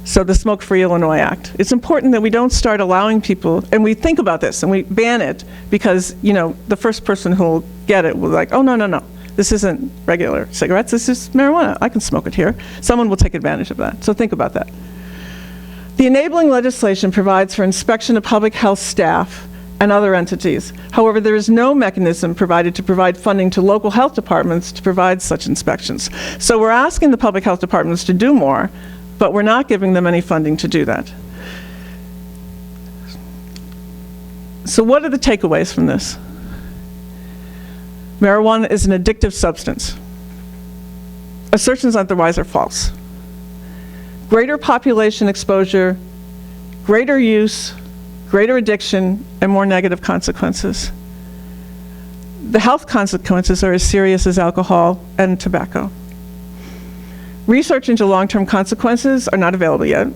So the Smoke-Free Illinois Act. It's important that we don't start allowing people, and we think about this, and we ban it because, you know, the first person who will get it will be like, oh, no, this isn't regular cigarettes, this is marijuana. I can smoke it here. Someone will take advantage of that. So think about that. The enabling legislation provides for inspection of public health staff and other entities. However, there is no mechanism provided to provide funding to local health departments to provide such inspections. So we're asking the public health departments to do more, but we're not giving them any funding to do that. So what are the takeaways from this? Marijuana is an addictive substance. Assertions otherwise are false. Greater population exposure, greater use, greater addiction, and more negative consequences. The health consequences are as serious as alcohol and tobacco. Research into long-term consequences are not available yet.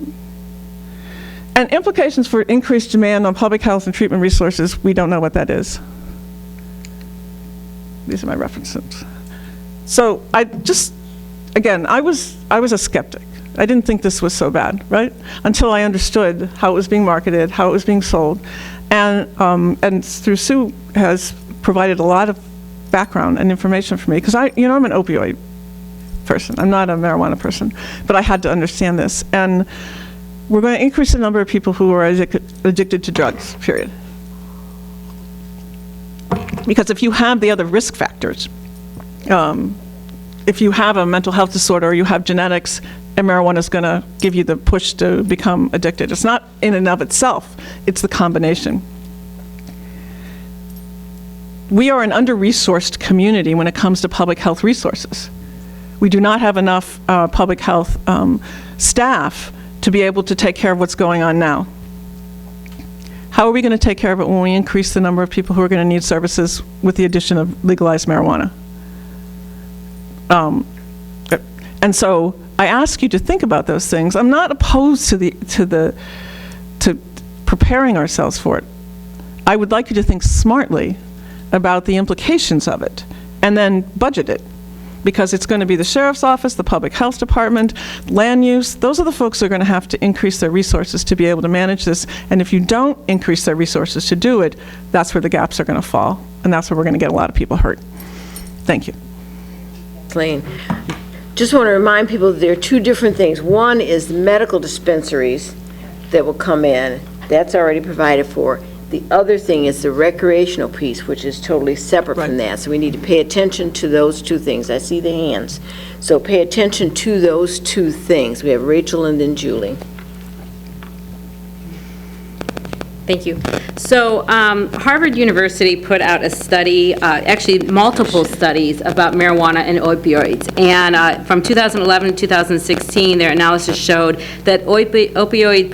And implications for increased demand on public health and treatment resources, we don't know what that is. These are my references. So I was a skeptic. I didn't think this was so bad, right? Until I understood how it was being marketed, how it was being sold. And through Sue has provided a lot of background and information for me, because I'm an opioid person. I'm not a marijuana person, but I had to understand this. And we're going to increase the number of people who are addicted to drugs, period. Because if you have the other risk factors, if you have a mental health disorder or you have genetics, and marijuana is going to give you the push to become addicted. It's not in and of itself, it's the combination. We are an under-resourced community when it comes to public health resources. We do not have enough public health staff to be able to take care of what's going on now. How are we going to take care of it when we increase the number of people who are going to need services with the addition of legalized marijuana? And so I ask you to think about those things. I'm not opposed to preparing ourselves for it. I would like you to think smartly about the implications of it and then budget it. Because it's going to be the sheriff's office, the public health department, land use. Those are the folks who are going to have to increase their resources to be able to manage this. And if you don't increase their resources to do it, that's where the gaps are going to fall. And that's where we're going to get a lot of people hurt. Thank you. Kathleen, just want to remind people that there are two different things. One is the medical dispensaries that will come in. That's already provided for. The other thing is the recreational piece, which is totally separate from that. So we need to pay attention to those two things. I see the hands. So pay attention to those two things. We have Rachel and then Julie. Thank you. So Harvard University put out a study, actually multiple studies about marijuana and opioids. And from 2011 to 2016, their analysis showed that opioid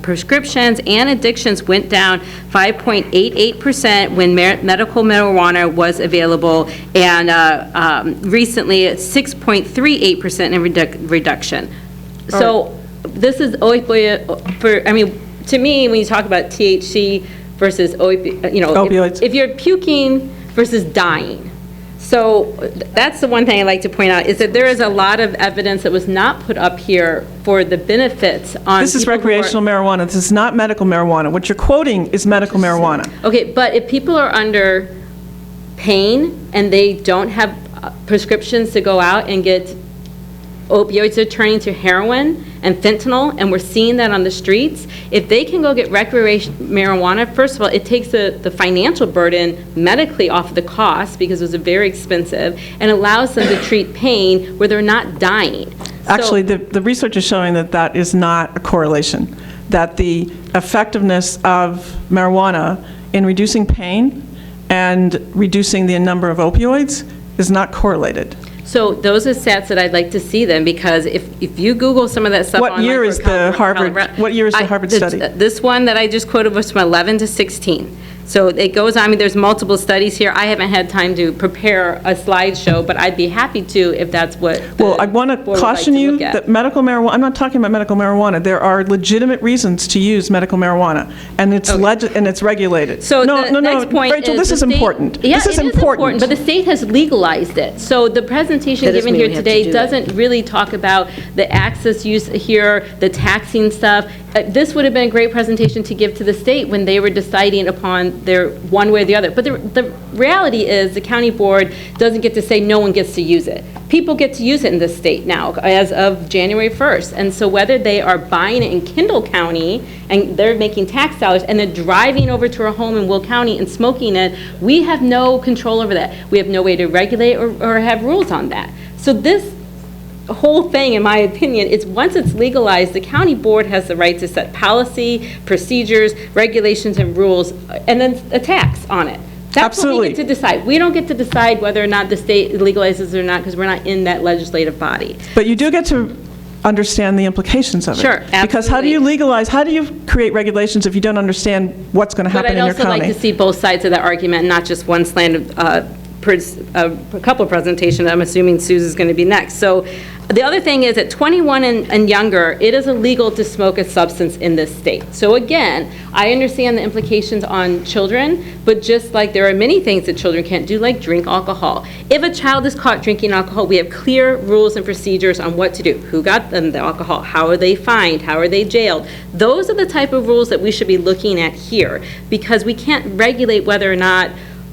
prescriptions and addictions went down 5.88% when medical marijuana was available, and recently it's 6.38% in reduction. So this is opioid, to me, when you talk about THC versus opioids, if you're puking versus dying. So that's the one thing I like to point out, is that there is a lot of evidence that was not put up here for the benefits on. This is recreational marijuana. This is not medical marijuana. What you're quoting is medical marijuana. Okay, but if people are under pain and they don't have prescriptions to go out and get opioids, are turning to heroin and fentanyl, and we're seeing that on the streets. If they can go get recreational marijuana, first of all, it takes the financial burden medically off the cost, because it was very expensive, and allows them to treat pain where they're not dying. Actually, the research is showing that that is not a correlation, that the effectiveness of marijuana in reducing pain and reducing the number of opioids is not correlated. So those are stats that I'd like to see then, because if you Google some of that stuff online. What year is the Harvard study? This one that I just quoted was from 11 to 16. So it goes on, there's multiple studies here. I haven't had time to prepare a slideshow, but I'd be happy to if that's what. Well, I want to caution you that medical marijuana, I'm not talking about medical marijuana. There are legitimate reasons to use medical marijuana, and it's and it's regulated. So next point, Rachel, this is important. Yeah, this is important. But the state has legalized it. So the presentation given here today doesn't really talk about the access use here, the taxing stuff. This would have been a great presentation to give to the state when they were deciding upon their one way or the other. But the reality is the county board doesn't get to say no one gets to use it. People get to use it in this state now as of January 1st. And so whether they are buying it in Kendall County and they're making tax dollars and then driving over to our home in Will County and smoking it, we have no control over that. We have no way to regulate or have rules on that. So this whole thing, in my opinion, is once it's legalized, the county board has the right to set policy, procedures, regulations, and rules, and then a tax on it. That's what we get to decide. We don't get to decide whether or not the state legalizes or not, because we're not in that legislative body. But you do get to understand the implications of it. Sure, absolutely. Because how do you legalize, how do you create regulations if you don't understand what's going to happen in your county? But I'd also like to see both sides of that argument, not just one slant of a couple of presentations. I'm assuming Sue's going to be next. So the other thing is at 21 and younger, it is illegal to smoke a substance in this state. So again, I understand the implications on children, but just like there are many things that children can't do, like drink alcohol. If a child is caught drinking alcohol, we have clear rules and procedures on what to do. Who got them the alcohol? How are they fined? How are they jailed? Those are the type of rules that we should be looking at here, because we can't regulate whether or not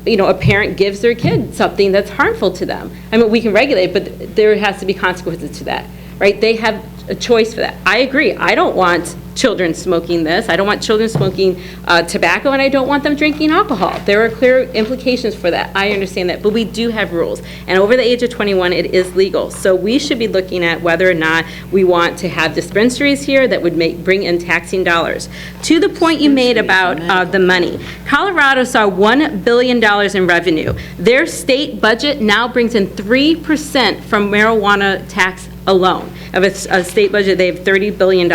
a parent gives their kid something that's harmful to them. I mean, we can regulate, but there has to be consequences to that, right? They have a choice for that. I agree. I don't want children smoking this. I don't want children smoking tobacco, and I don't want them drinking alcohol. There are clear implications for that. I understand that, but we do have rules. And over the age of 21, it is legal. So we should be looking at whether or not we want to have dispensaries here that would bring in taxing dollars. To the point you made about the money, Colorado saw $1 billion in revenue. Their state budget now brings in 3% from marijuana tax alone. Of a state budget, they have $30 billion.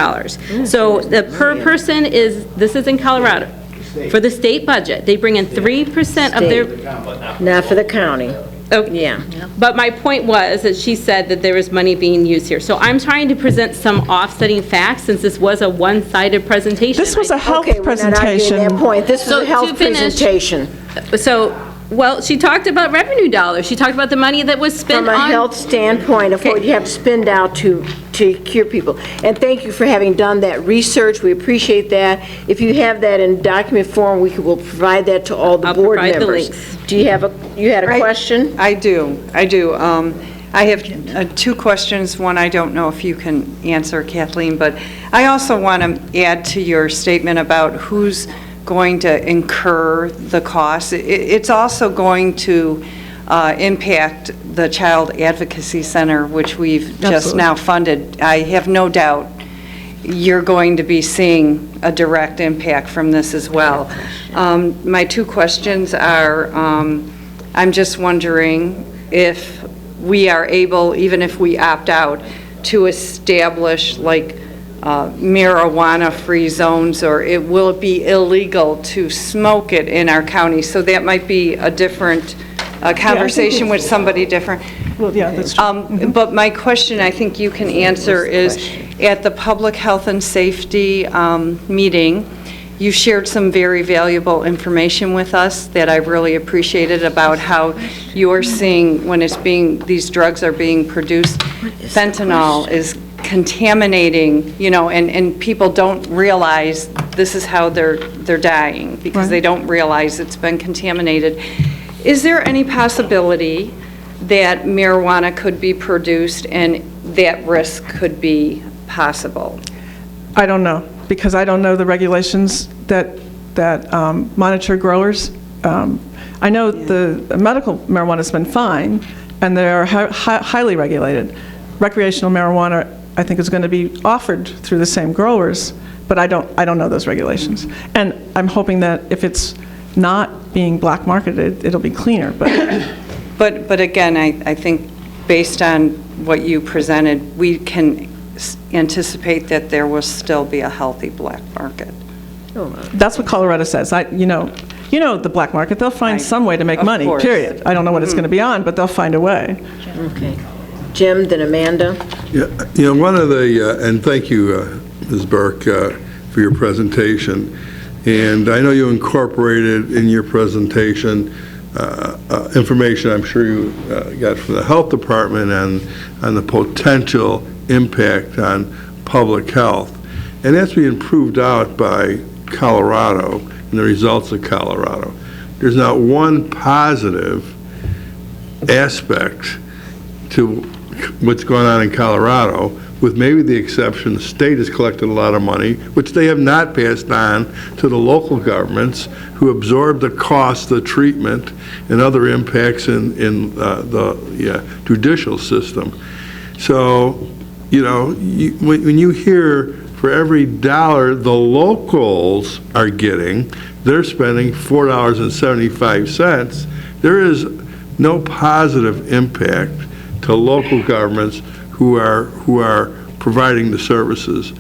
So the per person this is in Colorado. For the state budget, they bring in 3% of their. Not for the county. Oh, yeah. But my point was that she said that there was money being used here. So I'm trying to present some offsetting facts, since this was a one-sided presentation. This was a health presentation. We're not arguing that point. This is a health presentation. Well, she talked about revenue dollars. She talked about the money that was spent on. From a health standpoint of what you have to spend out to cure people. And thank you for having done that research. We appreciate that. If you have that in document form, we'll provide that to all the board members. I'll provide the links. Do you have you had a question? I do. I have two questions. One I don't know if you can answer, Kathleen, but I also want to add to your statement about who's going to incur the costs. It's also going to impact the Child Advocacy Center, which we've just now funded. I have no doubt you're going to be seeing a direct impact from this as well. My two questions are, I'm just wondering if we are able, even if we opt out, to establish like marijuana-free zones, or will it be illegal to smoke it in our county? So that might be a different conversation with somebody different. Well, yeah, that's true. But my question, I think you can answer, is at the Public Health and Safety meeting, you shared some very valuable information with us that I really appreciated about how you're seeing when these drugs are being produced, fentanyl is contaminating, and people don't realize this is how they're dying, because they don't realize it's been contaminated. Is there any possibility that marijuana could be produced and that risk could be possible? I don't know, because I don't know the regulations that monitor growers. I know the medical marijuana's been fine, and they are highly regulated. Recreational marijuana, I think, is going to be offered through the same growers, but I don't know those regulations. And I'm hoping that if it's not being black marketed, it'll be cleaner. But again, I think based on what you presented, we can anticipate that there will still be a healthy black market. That's what Colorado says. You know the black market, they'll find some way to make money, course. period. I don't know what it's going to be on, but they'll find a way. Okay. Jim, then Amanda? Yeah, one of the, and thank you, Ms. Burke, for your presentation. And I know you incorporated in your presentation information I'm sure you got from the health department on the potential impact on public health. And that's being proved out by Colorado and the results of Colorado. There's not one positive aspect to what's going on in Colorado, with maybe the exception the state has collected a lot of money, which they have not passed on to the local governments, who absorb the cost, the treatment, and other impacts in the judicial system. So, when you hear for every dollar the locals are getting, they're spending $4.75. There is no positive impact to local governments who are providing the services.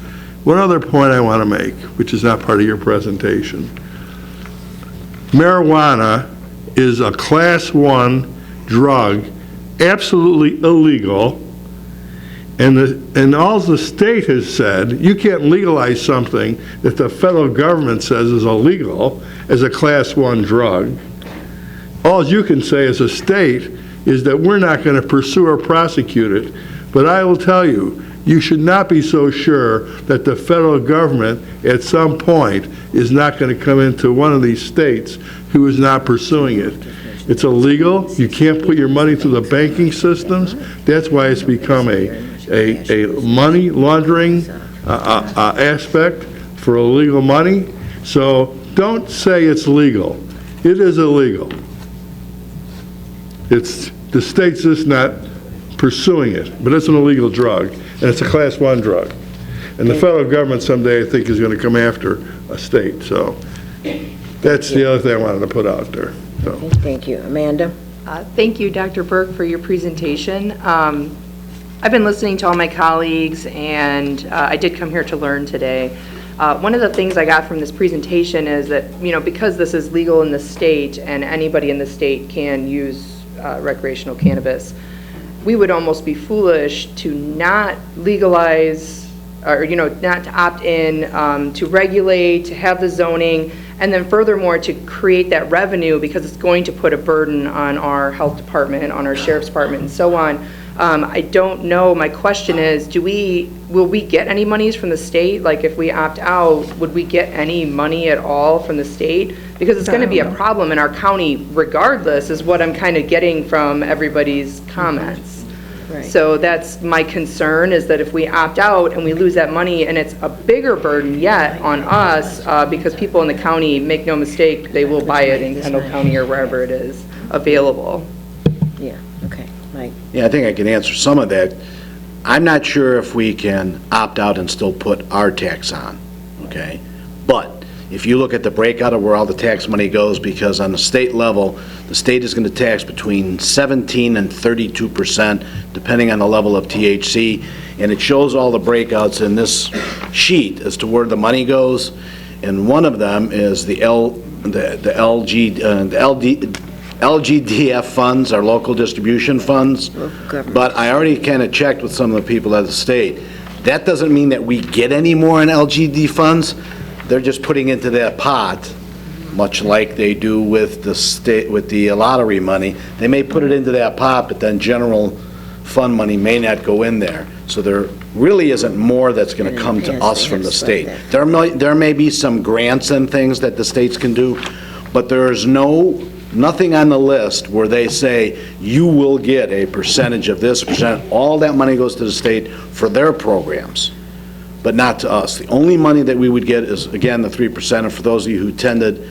One other point I want to make, which is not part of your presentation. Marijuana is a Class 1 drug, absolutely illegal, and all the state has said, you can't legalize something that the federal government says is illegal as a Class 1 drug. All you can say as a state is that we're not going to pursue or prosecute it. But I will tell you, you should not be so sure that the federal government at some point is not going to come into one of these states who is not pursuing it. It's illegal. You can't put your money through the banking systems. That's why it's become a money laundering aspect for illegal money. So don't say it's legal. It is illegal. The state's just not pursuing it, but it's an illegal drug, and it's a Class 1 drug. And the federal government someday, I think, is going to come after a state. So that's the other thing I wanted to put out there. So. Thank you. Amanda? Thank you, Dr. Burke, for your presentation. I've been listening to all my colleagues, and I did come here to learn today. One of the things I got from this presentation is that, because this is legal in the state and anybody in the state can use recreational cannabis, we would almost be foolish to not legalize or, not to opt in, to regulate, to have the zoning, and then furthermore to create that revenue, because it's going to put a burden on our health department, on our sheriff's department, and so on. I don't know. My question is, will we get any monies from the state? Like, if we opt out, would we get any money at all from the state? Because it's going to be a problem in our county regardless, is what I'm kind of getting from everybody's comments. Right. So that's my concern, is that if we opt out and we lose that money, and it's a bigger burden yet on us, because people in the county, make no mistake, they will buy it in Kendall County or wherever it is available. Yeah, okay. Mike? Yeah, I think I can answer some of that. I'm not sure if we can opt out and still put our tax on, okay? But if you look at the breakout of where all the tax money goes, because on the state level, the state is going to tax between 17 and 32%, depending on the level of THC, and it shows all the breakouts in this sheet as to where the money goes, and one of them is the LGDF funds, our local distribution funds. But I already kind of checked with some of the people at the state. That doesn't mean that we get any more in LGD funds. They're just putting into that pot, much like they do with the state, with the lottery money. They may put it into that pot, but then general fund money may not go in there. So there really isn't more that's going to come to us from the state. There may be some grants and things that the states can do, but there is nothing on the list where they say you will get a percentage of this percent. All that money goes to the state for their programs, but not to us. The only money that we would get is, again, the 3%. And for those of you who attended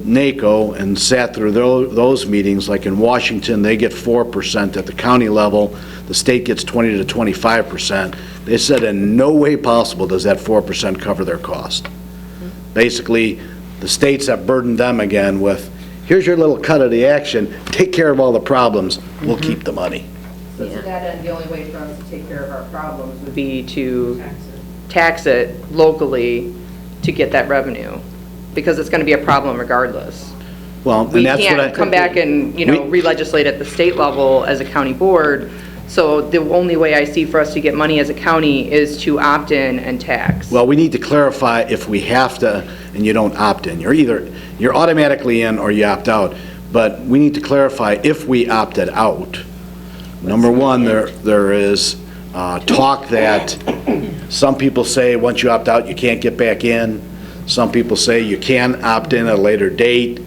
NACO and sat through those meetings, like in Washington, they get 4% at the county level. The state gets 20 to 25%. They said in no way possible does that 4% cover their cost. Basically, the states have burdened them again with, here's your little cut of the action, take care of all the problems, we'll keep the money. So to that end, the only way for us to take care of our problems would be to tax it locally to get that revenue, because it's going to be a problem regardless. Well, We and that's what can't come back and, re-legislate at the state level as a county board. So the only way I see for us to get money as a county is to opt in and tax. Well, we need to clarify if we have to, and you don't opt in. You're automatically in or you opt out. But we need to clarify if we opted out. Number one, there is talk that some people say once you opt out, you can't get back in. Some people say you can opt in at a later date,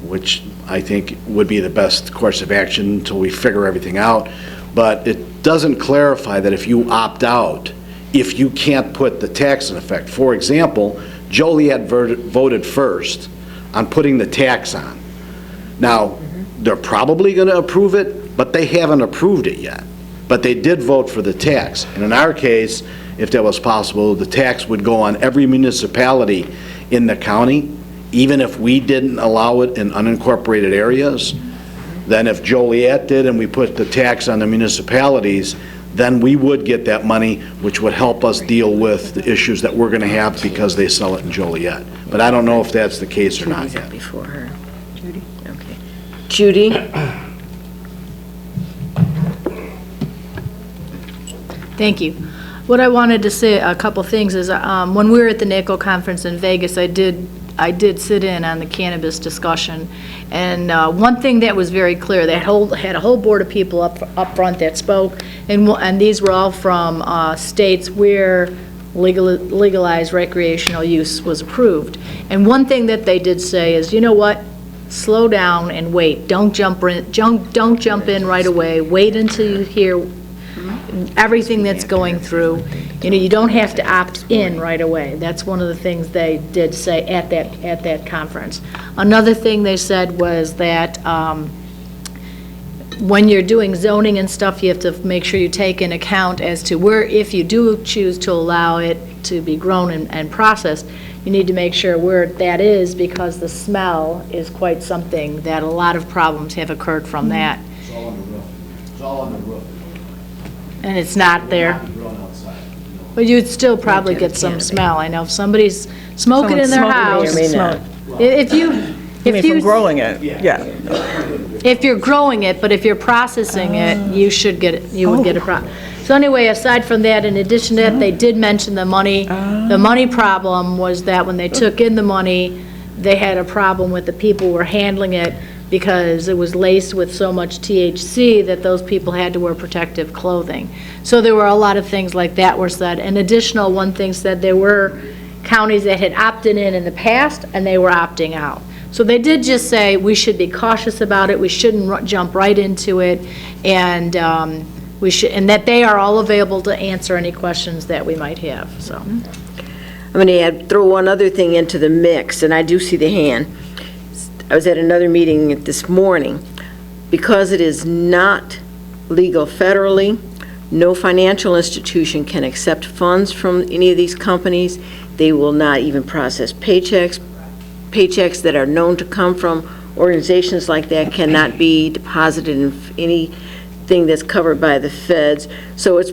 which I think would be the best course of action until we figure everything out. But it doesn't clarify that if you opt out, if you can't put the tax in effect. For example, Joliet voted first on putting the tax on. Now, they're probably going to approve it, but they haven't approved it yet. But they did vote for the tax. And in our case, if that was possible, the tax would go on every municipality in the county, even if we didn't allow it in unincorporated areas. Then if Joliet did and we put the tax on the municipalities, then we would get that money, which would help us deal with the issues that we're going to have because they sell it in Joliet. But I don't know if that's the case or not yet. Before her. Judy? Okay. Judy? Thank you. What I wanted to say, a couple things, is when we were at the NACO conference in Vegas, I did sit in on the cannabis discussion, and one thing that was very clear, they had a whole board of people up front that spoke, and these were all from states where legalized recreational use was approved. And one thing that they did say is, you know what? Slow down and wait. Don't jump in right away. Wait until you hear everything that's going through. You don't have to opt in right away. That's one of the things they did say at that conference. Another thing they said was that when you're doing zoning and stuff, you have to make sure you take in account as to where, if you do choose to allow it to be grown and processed, you need to make sure where that is, because the smell is quite something that a lot of problems have occurred from that. It's all on the roof. It's all on the roof. And it's not there. Grown outside. But you'd still probably get some smell. I know if somebody's smoking in their house. If you growing it, yeah. If you're growing it, but if you're processing it, you should get it, you would get a problem. So anyway, aside from that, in addition to that, they did mention the money. The money problem was that when they took in the money, they had a problem with the people who were handling it, because it was laced with so much THC that those people had to wear protective clothing. So there were a lot of things like that were said. An additional one thing said there were counties that had opted in the past, and they were opting out. So they did just say we should be cautious about it, we shouldn't jump right into it, and and that they are all available to answer any questions that we might have, so. I'm going to throw one other thing into the mix, and I do see the hand. I was at another meeting this morning. Because it is not legal federally, No financial institution can accept funds from any of these companies. They will not even process paychecks. Paychecks that are known to come from organizations like that cannot be deposited in anything that's covered by the feds. So it's,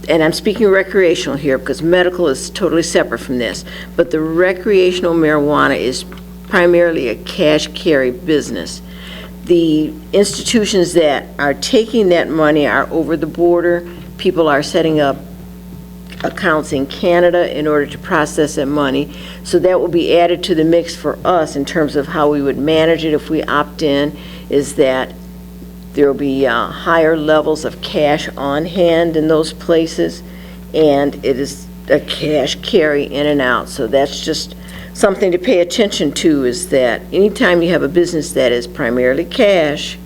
and I'm speaking recreational here because medical is totally separate from this, but the recreational marijuana is primarily a cash carry business. The institutions that are taking that money are over the border. People are setting up accounts in Canada in order to process that money. So that will be added to the mix for us in terms of how we would manage it if we opt in, is that there will be higher levels of cash on hand in those places, and it is a cash carry in and out. So that's just something to pay attention to, is that anytime you have a business that is primarily cash,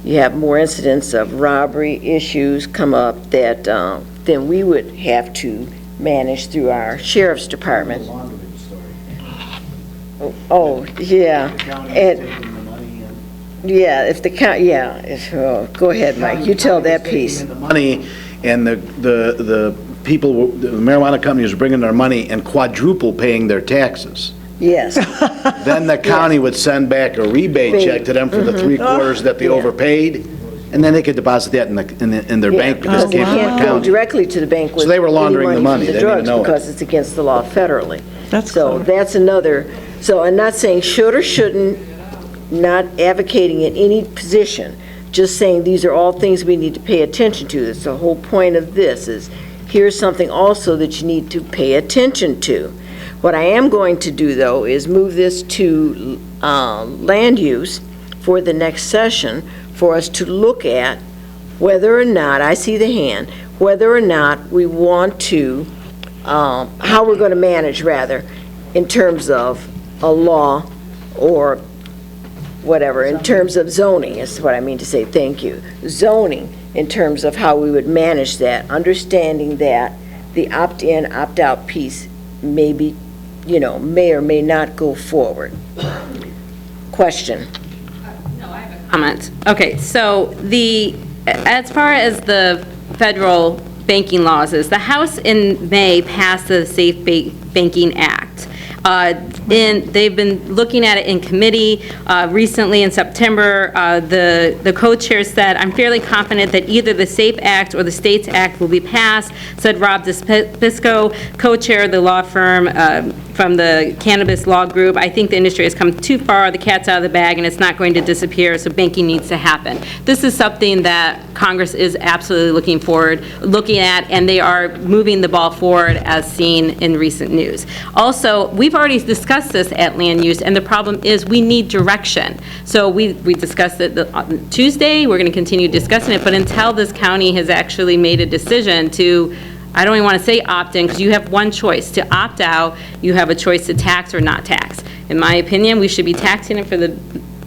you have more incidents of robbery issues come up that then we would have to manage through our sheriff's department. Oh, yeah. And, yeah, if the count, yeah, go ahead, Mike, you tell that piece. The money, and the people, the marijuana companies are bringing their money and quadruple paying their taxes. Yes. Then the county would send back a rebate check to them for the 3/4 that they overpaid, and then they could deposit that in their bank because it came from the Can't go county. directly to the bank with So they were laundering any the money. from They didn't even drugs know it. because it's against the law federally. That's So clever. that's another, so I'm not saying should or shouldn't, not advocating in any position, just saying these are all things we need to pay attention to. That's the whole point of this, is here's something also that you need to pay attention to. What I am going to do, though, is move this to land use for the next session for us to look at whether or not, I see the hand, whether or not we want to, how we're going to manage, rather, in terms of a law or whatever, in terms of zoning, is what I mean to say, thank you. Zoning, in terms of how we would manage that, understanding that the opt-in, opt-out piece may be, may or may not go forward. Question? Comment. Okay, so as far as the federal banking laws is, the House in May passed the Safe Banking Act. And they've been looking at it in committee. Recently in September, the co-chair said, "I'm fairly confident that either the SAFE Act or the STATES Act will be passed," said Rob Dispisco, co-chair of the law firm from the Cannabis Law Group. "I think the industry has come too far, the cat's out of the bag, and it's not going to disappear, so banking needs to happen." This is something that Congress is absolutely looking at, and they are moving the ball forward as seen in recent news. Also, we've already discussed this at land use, and the problem is we need direction. So we discussed it on Tuesday, we're going to continue discussing it, but until this county has actually made a decision to, I don't even want to say opt-in, because you have one choice. To opt out, you have a choice to tax or not tax. In my opinion, we should be taxing it for the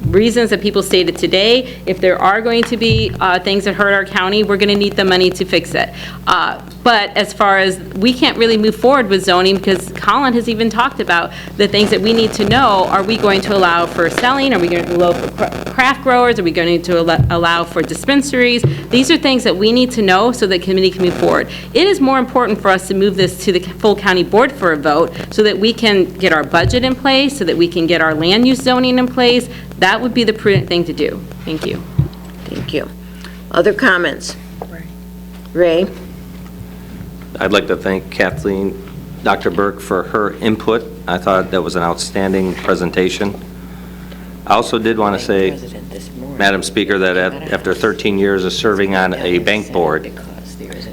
reasons that people stated today. If there are going to be things that hurt our county, we're going to need the money to fix it. But as far as, we can't really move forward with zoning because Colin has even talked about the things that we need to know. Are we going to allow for selling? Are we going to allow for craft growers? Are we going to allow for dispensaries? These are things that we need to know so that committee can move forward. It is more important for us to move this to the full county board for a vote so that we can get our budget in place, so that we can get our land use zoning in place. That would be the prudent thing to do. Thank you. Thank you. Other comments? Ray? I'd like to thank Kathleen, Dr. Burke, for her input. I thought that was an outstanding presentation. I also did want to say, Madam Speaker, that after 13 years of serving on a bank board,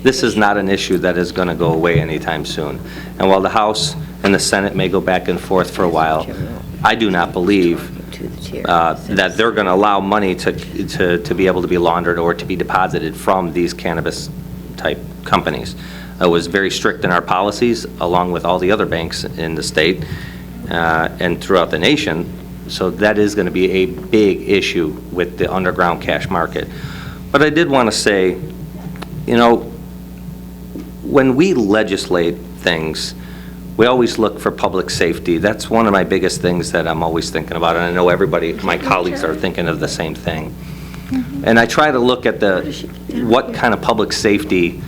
this is not an issue that is going to go away anytime soon. And while the House and the Senate may go back and forth for a while, I do not believe that they're going to allow money to be able to be laundered or to be deposited from these cannabis-type companies. It was very strict in our policies, along with all the other banks in the state and throughout the nation. So that is going to be a big issue with the underground cash market. But I did want to say, when we legislate things, we always look for public safety. That's one of my biggest things that I'm always thinking about, and I know everybody, my colleagues, are thinking of the same thing. And I try to look at what kind of public safety,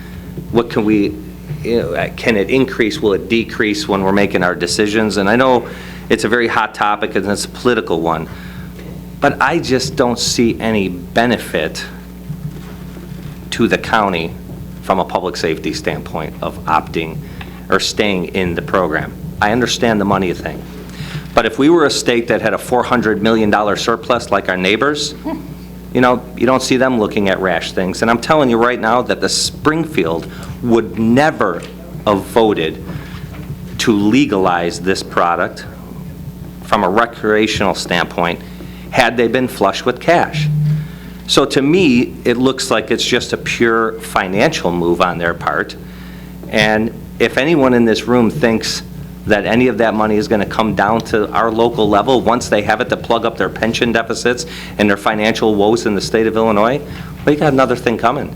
what can we, can it increase, will it decrease when we're making our decisions? And I know it's a very hot topic and it's a political one, but I just don't see any benefit to the county from a public safety standpoint of opting or staying in the program. I understand the money thing, but if we were a state that had a $400 million surplus like our neighbors, you don't see them looking at rash things. And I'm telling you right now that the Springfield would never have voted to legalize this product from a recreational standpoint had they been flush with cash. So to me, it looks like it's just a pure financial move on their part. And if anyone in this room thinks that any of that money is going to come down to our local level once they have it to plug up their pension deficits and their financial woes in the state of Illinois, we got another thing coming.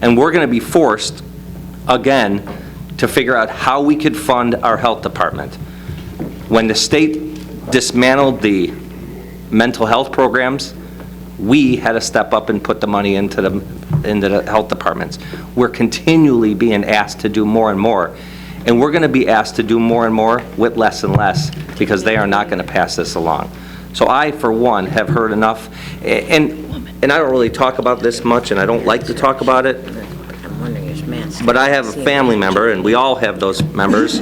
And we're going to be forced, again, to figure out how we could fund our health department. When the state dismantled the mental health programs, we had to step up and put the money into the health departments. We're continually being asked to do more and more. And we're going to be asked to do more and more with less and less because they are not going to pass this along. So I, for one, have heard enough. And I don't really talk about this much, and I don't like to talk about it. But I have a family member, and we all have those members,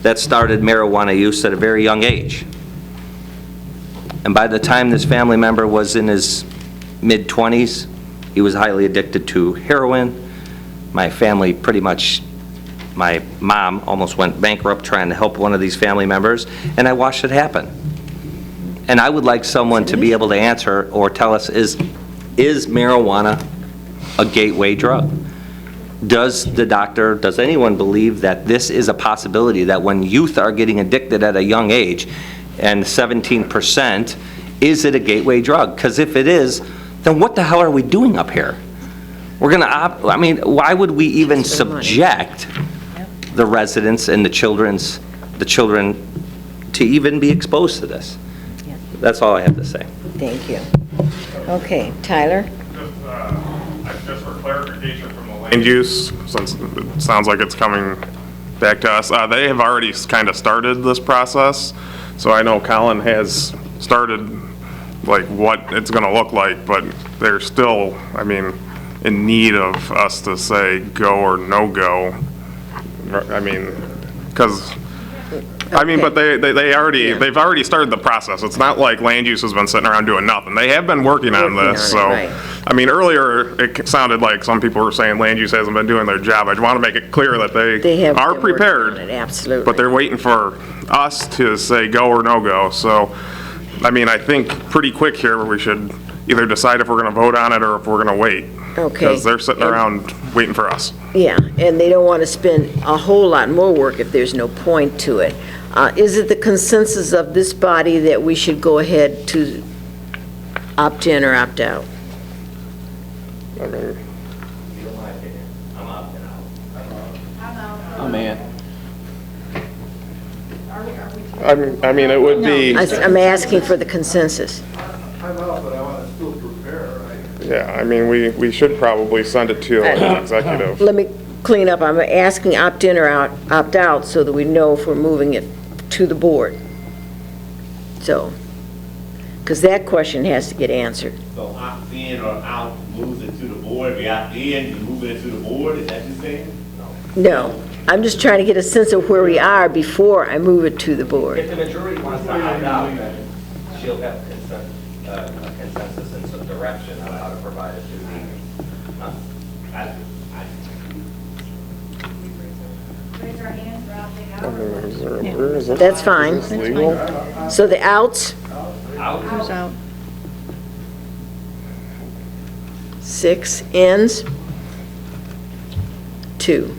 that started marijuana use at a very young age. And by the time this family member was in his mid-20s, he was highly addicted to heroin. My family pretty much, my mom almost went bankrupt trying to help one of these family members, and I watched it happen. And I would like someone to be able to answer or tell us, is marijuana a gateway drug? Does anyone believe that this is a possibility, that when youth are getting addicted at a young age, and 17%, is it a gateway drug? Because if it is, then what the hell are we doing up here? We're going to why would we even subject the residents and the children to even be exposed to this? That's all I have to say. Thank you. Okay, Tyler? Just for clarification from the land use, since it sounds like it's coming back to us, they have already kind of started this process. So I know Colin has started like what it's going to look like, but they're still, in need of us to say go or no go. Because but they've already started the process. It's not like land use has been sitting around doing nothing. They have been working on this. Earlier it sounded like some people were saying land use hasn't been doing their job. I just want to make it clear that they are prepared. Absolutely. But they're waiting for us to say go or no go. So, I think pretty quick here we should either decide if we're going to vote on it or if we're going to wait. Okay. Because they're sitting around waiting for us. Yeah, and they don't want to spend a whole lot more work if there's no point to it. Is it the consensus of this body that we should go ahead to opt in or opt out? I'm in. It would be. I'm asking for the consensus. I'm out, but I want to still prepare, right? Yeah, we should probably send it to the executive. Let me clean up. I'm asking opt in or opt out so that we know if we're moving it to the board. So, because that question has to get answered. So opt in or out moves it to the board. We opt in, you move it to the board. Is that what you're saying? No, I'm just trying to get a sense of where we are before I move it to the board. If the majority wants to opt out, then she'll have a consensus and some direction on how to provide it to the, Raise our hands for opting out. That's fine. So the outs? Who's out? 6 ins? 2.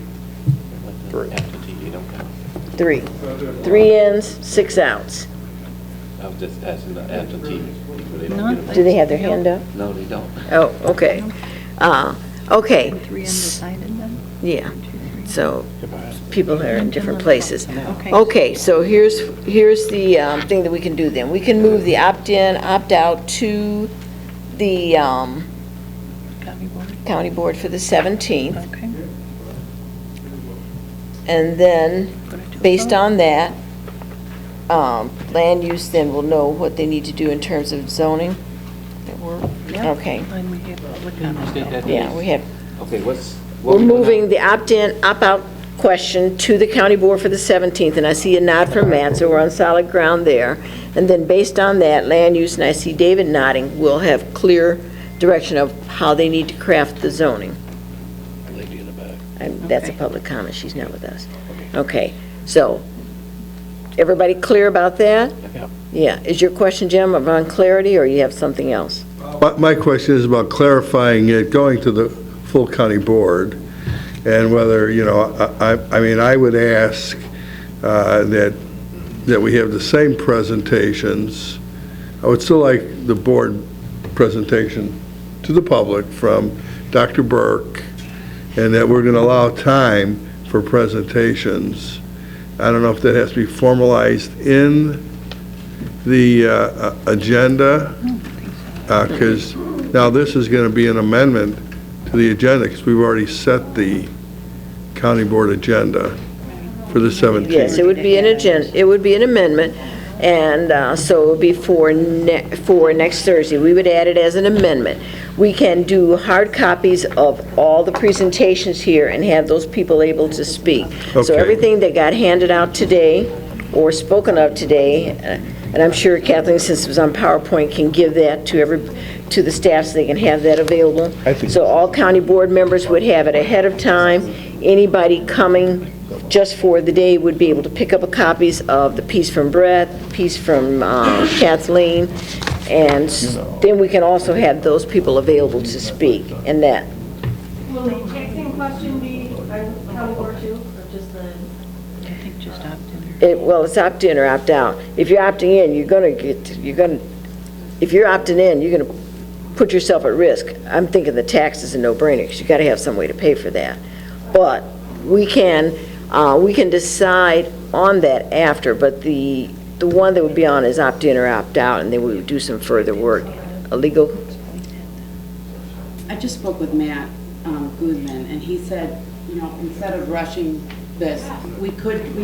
3. 3 ins, 6 outs. I was just asking the absentee people. They don't get them. Do they have their hand up? No, they don't. Oh, okay. Okay. 3 undecided then? Yeah, so people are in different places. Okay, so here's the thing that we can do then. We can move the opt-in, opt-out to the county board for the 17th. Okay. And then, based on that, land use then will know what they need to do in terms of zoning. Okay. And we have public comment. Yeah, we have, Okay, what we're we doing now? moving the opt-in, opt-out question to the county board for the 17th, and I see a nod from Matt, so we're on solid ground there. And then based on that, land use, and I see David nodding, we'll have clear direction of how they need to craft the zoning. And that's a public comment, she's not with us. Okay, so, everybody clear about that? Yeah. Is your question, Jim, around clarity, or you have something else? My question is about clarifying it, going to the full county board, and whether, I mean, I would ask that we have the same presentations. I would still like the board presentation to the public from Dr. Burke, and that we're going to allow time for presentations. I don't know if that has to be formalized in the agenda, because now this is going to be an amendment to the agenda, because we've already set the county board agenda for the 17th. Yes, it would be an agenda, it would be an amendment, and so it would be for next Thursday. We would add it as an amendment. We can do hard copies of all the presentations here and have those people able to speak. So Okay. everything that got handed out today or spoken of today, and I'm sure Kathleen, since it was on PowerPoint, can give that to the staff so they can have that available. So all county board members would have it ahead of time. Anybody coming just for the day would be able to pick up copies of the piece from Brett, piece from Kathleen, and then we can also have those people available to speak, and that. Will the taxing question be by county board too, or just the? I think just opt-in. Well, it's opt-in or opt-out. If you're opting in, if you're opting in, you're gonna put yourself at risk. I'm thinking the tax is a no-brainer, because you gotta have some way to pay for that. But we can decide on that after, but the one that would be on is opt-in or opt-out, and then we would do some further work. Legal? I just spoke with Matt Goodman, and he said, instead of rushing this, we could do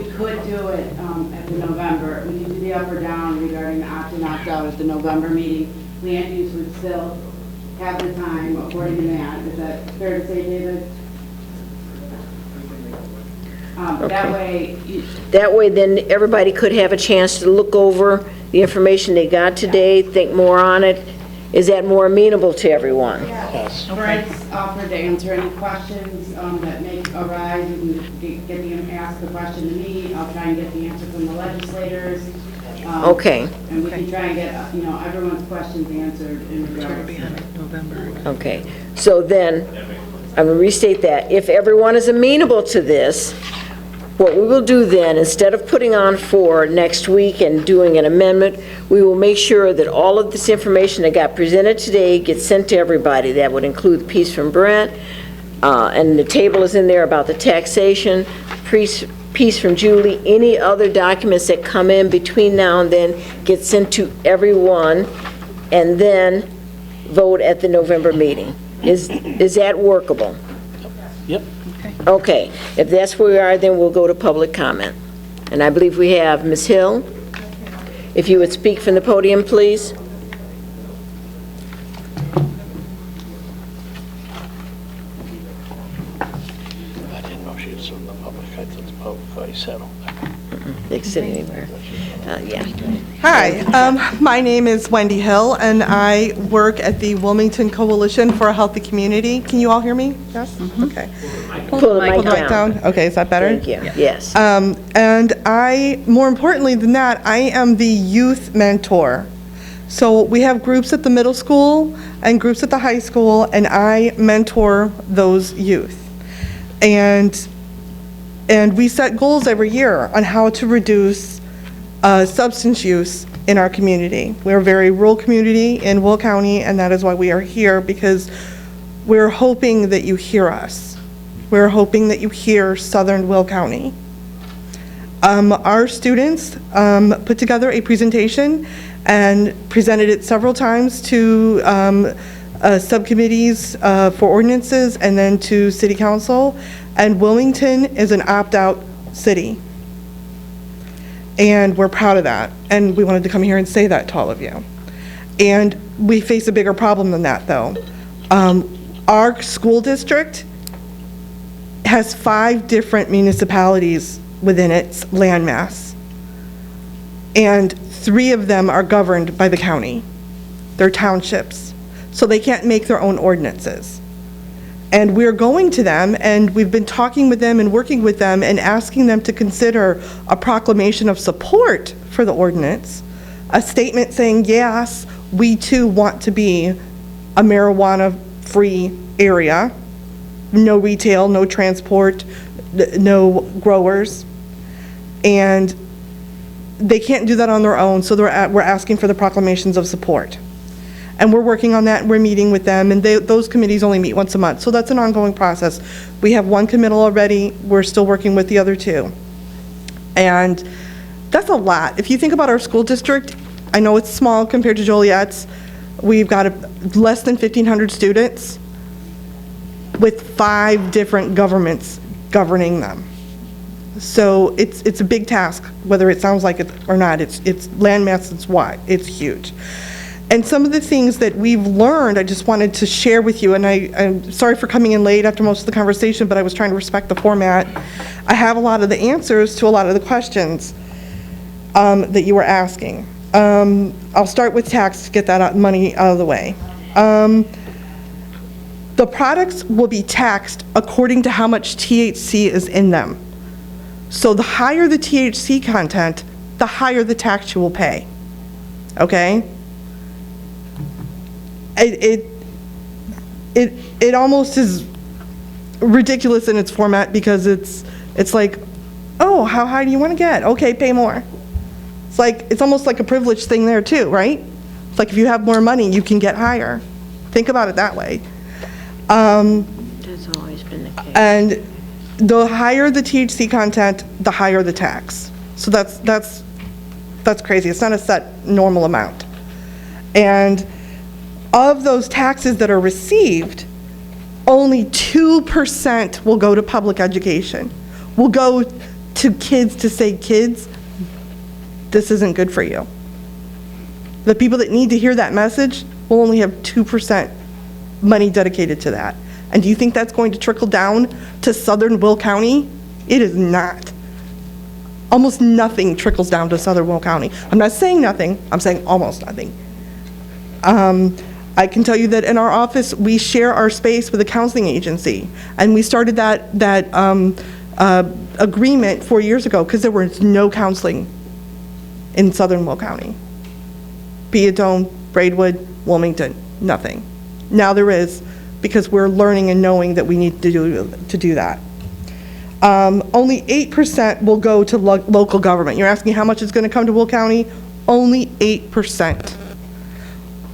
it at the November. We need to be up or down regarding the opt-in, opt-out at the November meeting. Land use would still have the time, according to Matt. Is that fair to say, David? That way, then everybody could have a chance to look over the information they got today, think more on it. Is that more amenable to everyone? Yes. Brent's offered to answer any questions that may arise. You can ask the question to me. I'll try and get the answer from the legislators. Okay. And we can try and get, everyone's questions answered in regards to November. Okay. So then, I'm going to restate that. If everyone is amenable to this, what we will do then, instead of putting on for next week and doing an amendment, we will make sure that all of this information that got presented today gets sent to everybody. That would include the piece from Brent, and the table is in there about the taxation, piece from Julie, any other documents that come in between now and then get sent to everyone, and then vote at the November meeting. Is that workable? Yep. Okay, if that's where we are, then we'll go to public comment. And I believe we have Ms. Hill. If you would speak from the podium, please. I didn't know she was in the public. I thought the public already settled. They can sit anywhere. Yeah. Hi, my name is Wendy Hill, and I work at the Wilmington Coalition for a Healthy Community. Can you all hear me? Yes? Okay. Pull the mic down. Okay, is that better? Thank you. Yes. And more importantly than that, I am the youth mentor. So we have groups at the middle school and groups at the high school, and I mentor those youth. And we set goals every year on how to reduce substance use in our community. We're a very rural community in Will County, and that is why we are here, because we're hoping that you hear us. We're hoping that you hear Southern Will County. Our students put together a presentation and presented it several times to subcommittees for ordinances and then to city council. And Wilmington is an opt-out city. And we're proud of that. And we wanted to come here and say that to all of you. And we face a bigger problem than that, though. Our school district has 5 different municipalities within its landmass. And 3 of them are governed by the county. They're townships. So they can't make their own ordinances. And we're going to them, and we've been talking with them and working with them and asking them to consider a proclamation of support for the ordinance, a statement saying, yes, we too want to be a marijuana-free area, no retail, no transport, no growers. And they can't do that on their own, so we're asking for the proclamations of support. And we're working on that, and we're meeting with them, and those committees only meet once a month, so that's an ongoing process. We have 1 committal already, we're still working with the other 2. And that's a lot. If you think about our school district, I know it's small compared to Joliet's. We've got less than 1,500 students with 5 different governments governing them. So it's a big task, whether it sounds like it or not. It's landmass, it's wide, it's huge. And some of the things that we've learned, I just wanted to share with you, and I'm sorry for coming in late after most of the conversation, but I was trying to respect the format. I have a lot of the answers to a lot of the questions that you were asking. I'll start with tax to get that money out of the way. The products will be taxed according to how much THC is in them. So the higher the THC content, the higher the tax you will pay. Okay? It almost is ridiculous in its format because it's like, oh, how high do you want to get? Okay, pay more. It's almost like a privilege thing there too, right? It's like if you have more money, you can get higher. Think about it that way. That's always been the case. And the higher the THC content, the higher the tax. So that's crazy. It's not a set normal amount. And of those taxes that are received, only 2% will go to public education. Will go to kids to say, kids, this isn't good for you. The people that need to hear that message will only have 2% money dedicated to that. And do you think that's going to trickle down to southern Will County? It is not. Almost nothing trickles down to southern Will County. I'm not saying nothing, I'm saying almost nothing. I can tell you that in our office, we share our space with a counseling agency. And we started that agreement 4 years ago because there was no counseling in southern Will County. Peatone, Braidwood, Wilmington, nothing. Now there is, because we're learning and knowing that we need to do that. Only 8% will go to local government. You're asking how much is going to come to Will County? Only 8%.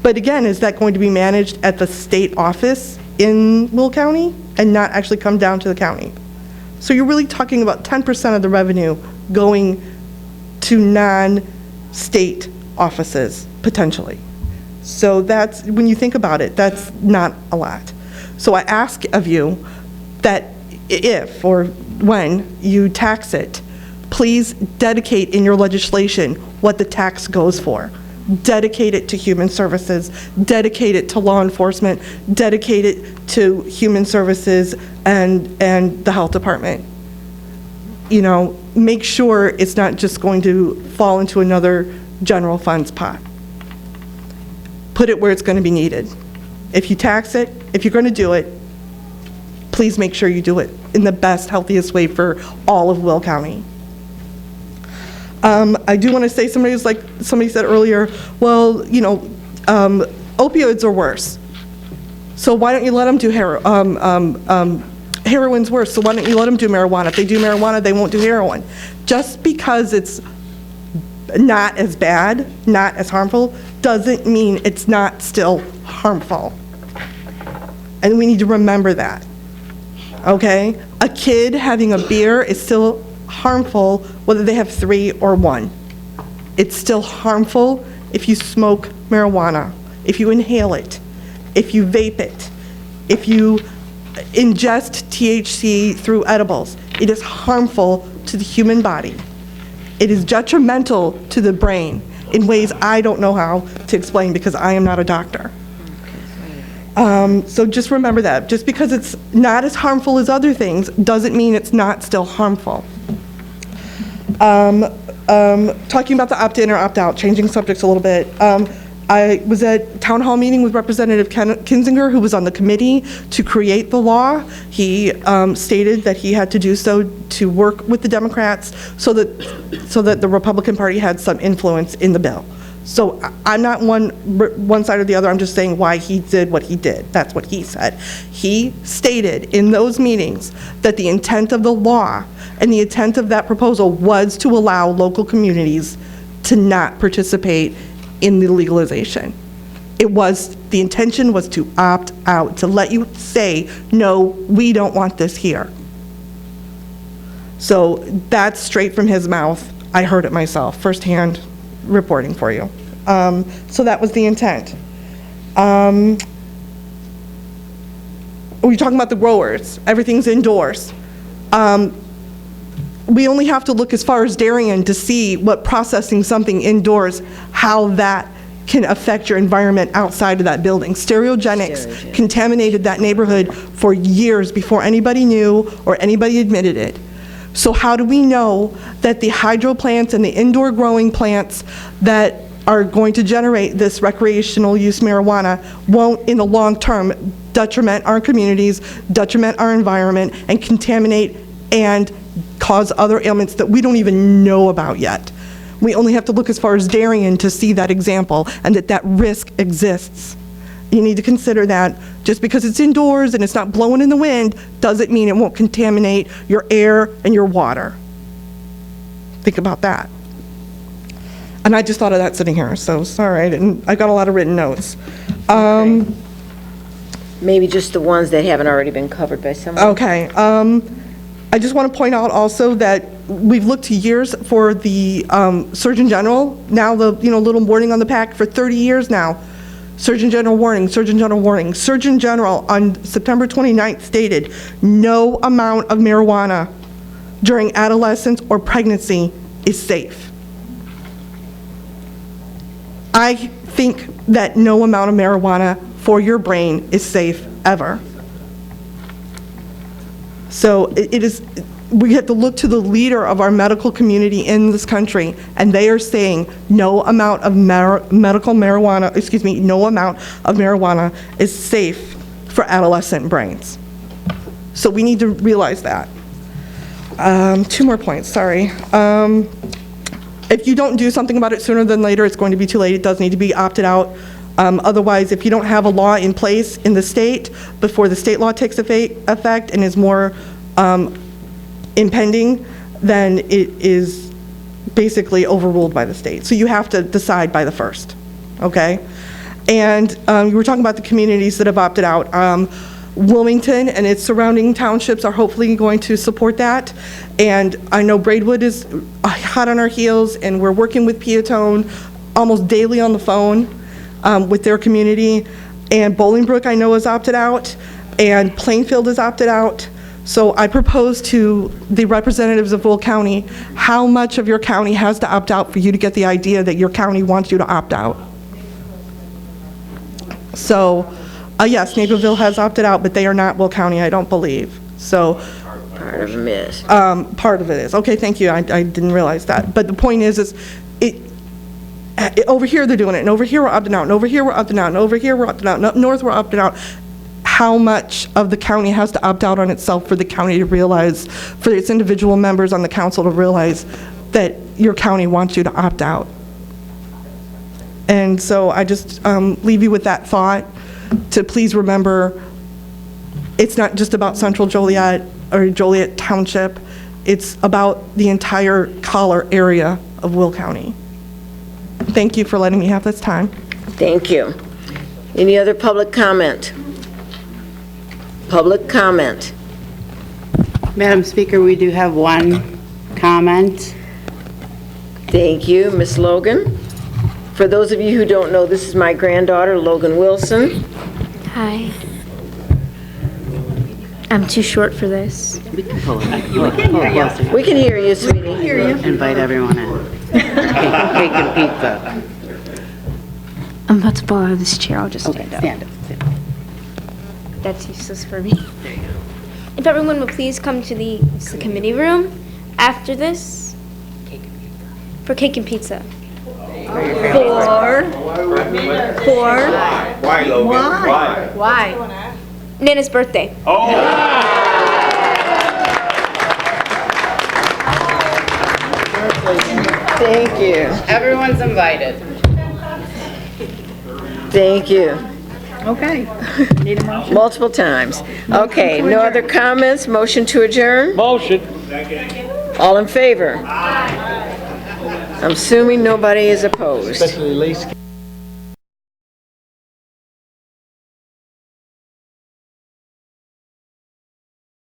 But again, is that going to be managed at the state office in Will County and not actually come down to the county? So you're really talking about 10% of the revenue going to non-state offices, potentially. So that's, when you think about it, that's not a lot. So I ask of you that if or when you tax it, please dedicate in your legislation what the tax goes for. Dedicate it to human services, dedicate it to law enforcement, dedicate it to human services and the health department. You know, make sure it's not just going to fall into another general funds pot. Put it where it's going to be needed. If you tax it, if you're going to do it, please make sure you do it in the best, healthiest way for all of Will County. I do want to say, somebody said earlier, well, you know, opioids are worse. So why don't you let them do heroin's worse, so why don't you let them do marijuana? If they do marijuana, they won't do heroin. Just because it's not as bad, not as harmful, doesn't mean it's not still harmful. And we need to remember that, okay? A kid having a beer is still harmful whether they have 3 or 1. It's still harmful if you smoke marijuana, if you inhale it, if you vape it, if you ingest THC through edibles. It is harmful to the human body. It is detrimental to the brain in ways I don't know how to explain because I am not a doctor. So just remember that. Just because it's not as harmful as other things doesn't mean it's not still harmful. Talking about the opt-in or opt-out, changing subjects a little bit. I was at town hall meeting with Representative Kinzinger, who was on the committee to create the law. He stated that he had to do so to work with the Democrats so that the Republican Party had some influence in the bill. So I'm not one side or the other. I'm just saying why he did what he did. That's what he said. He stated in those meetings that the intent of the law and the intent of that proposal was to allow local communities to not participate in the legalization. The intention was to opt out, to let you say, no, we don't want this here. So that's straight from his mouth. I heard it myself, firsthand reporting for you. So that was the intent. We're talking about the growers. Everything's indoors. We only have to look as far as Darien to see what processing something indoors, how that can affect your environment outside of that building. Stereogenics contaminated that neighborhood for years before anybody knew or anybody admitted it. So how do we know that the hydro plants and the indoor growing plants that are going to generate this recreational use marijuana won't, in the long term, detriment our communities, detriment our environment, and contaminate and cause other ailments that we don't even know about yet? We only have to look as far as Darien to see that example and that risk exists. You need to consider that just because it's indoors and it's not blowing in the wind doesn't mean it won't contaminate your air and your water. Think about that. And I just thought of that sitting here, so sorry, I got a lot of written notes. Maybe just the ones that haven't already been covered by someone. Okay. I just want to point out also that we've looked to years for the Surgeon General. Now the little warning on the pack for 30 years now. Surgeon General warning, Surgeon General warning. Surgeon General on September 29th stated, no amount of marijuana during adolescence or pregnancy is safe. I think that no amount of marijuana for your brain is safe ever. So we have to look to the leader of our medical community in this country, and they are saying no amount of no amount of marijuana is safe for adolescent brains. So we need to realize that. 2 more points, sorry. If you don't do something about it sooner than later, it's going to be too late. It does need to be opted out. Otherwise, if you don't have a law in place in the state before the state law takes effect and is more impending, then it is basically overruled by the state. So you have to decide by the 1st, okay? And you were talking about the communities that have opted out. Wilmington and its surrounding townships are hopefully going to support that. And I know Braidwood is hot on our heels, and we're working with Peatone almost daily on the phone with their community. And Bolingbrook, I know, has opted out, and Plainfield has opted out. So I propose to the representatives of Will County how much of your county has to opt out for you to get the idea that your county wants you to opt out. So, yes, Naperville has opted out, but they are not Will County, I don't believe. So Part of them is. Part of it is. Okay, thank you. I didn't realize that. But the point is over here they're doing it, and over here we're opting out, and over here we're opting out, and over here we're opting out, and up north we're opting out. How much of the county has to opt out on itself for the county to realize, for its individual members on the council to realize that your county wants you to opt out? And so I just leave you with that thought to please remember it's not just about Central Joliet or Joliet Township. It's about the entire collar area of Will County. Thank you for letting me have this time. Thank you. Any other public comment? Public comment. Madam Speaker, we do have one comment. Thank you, Ms. Logan. For those of you who don't know, this is my granddaughter, Logan Wilson. Hi. I'm too short for this. We can pull it. We can hear you, sweetie. Invite everyone in. Cake and pizza. I'm about to borrow this chair. I'll just Okay, stand up. stand up. That's useless for me. If everyone would please come to the committee room after this for cake and pizza. For Why, Logan? why? Nana's birthday. Thank you. Everyone's invited. Thank you. Okay. Need a motion? Multiple times. Okay, no other comments? Motion to adjourn? Motion. All in favor? I'm assuming nobody is opposed. Especially Lacey.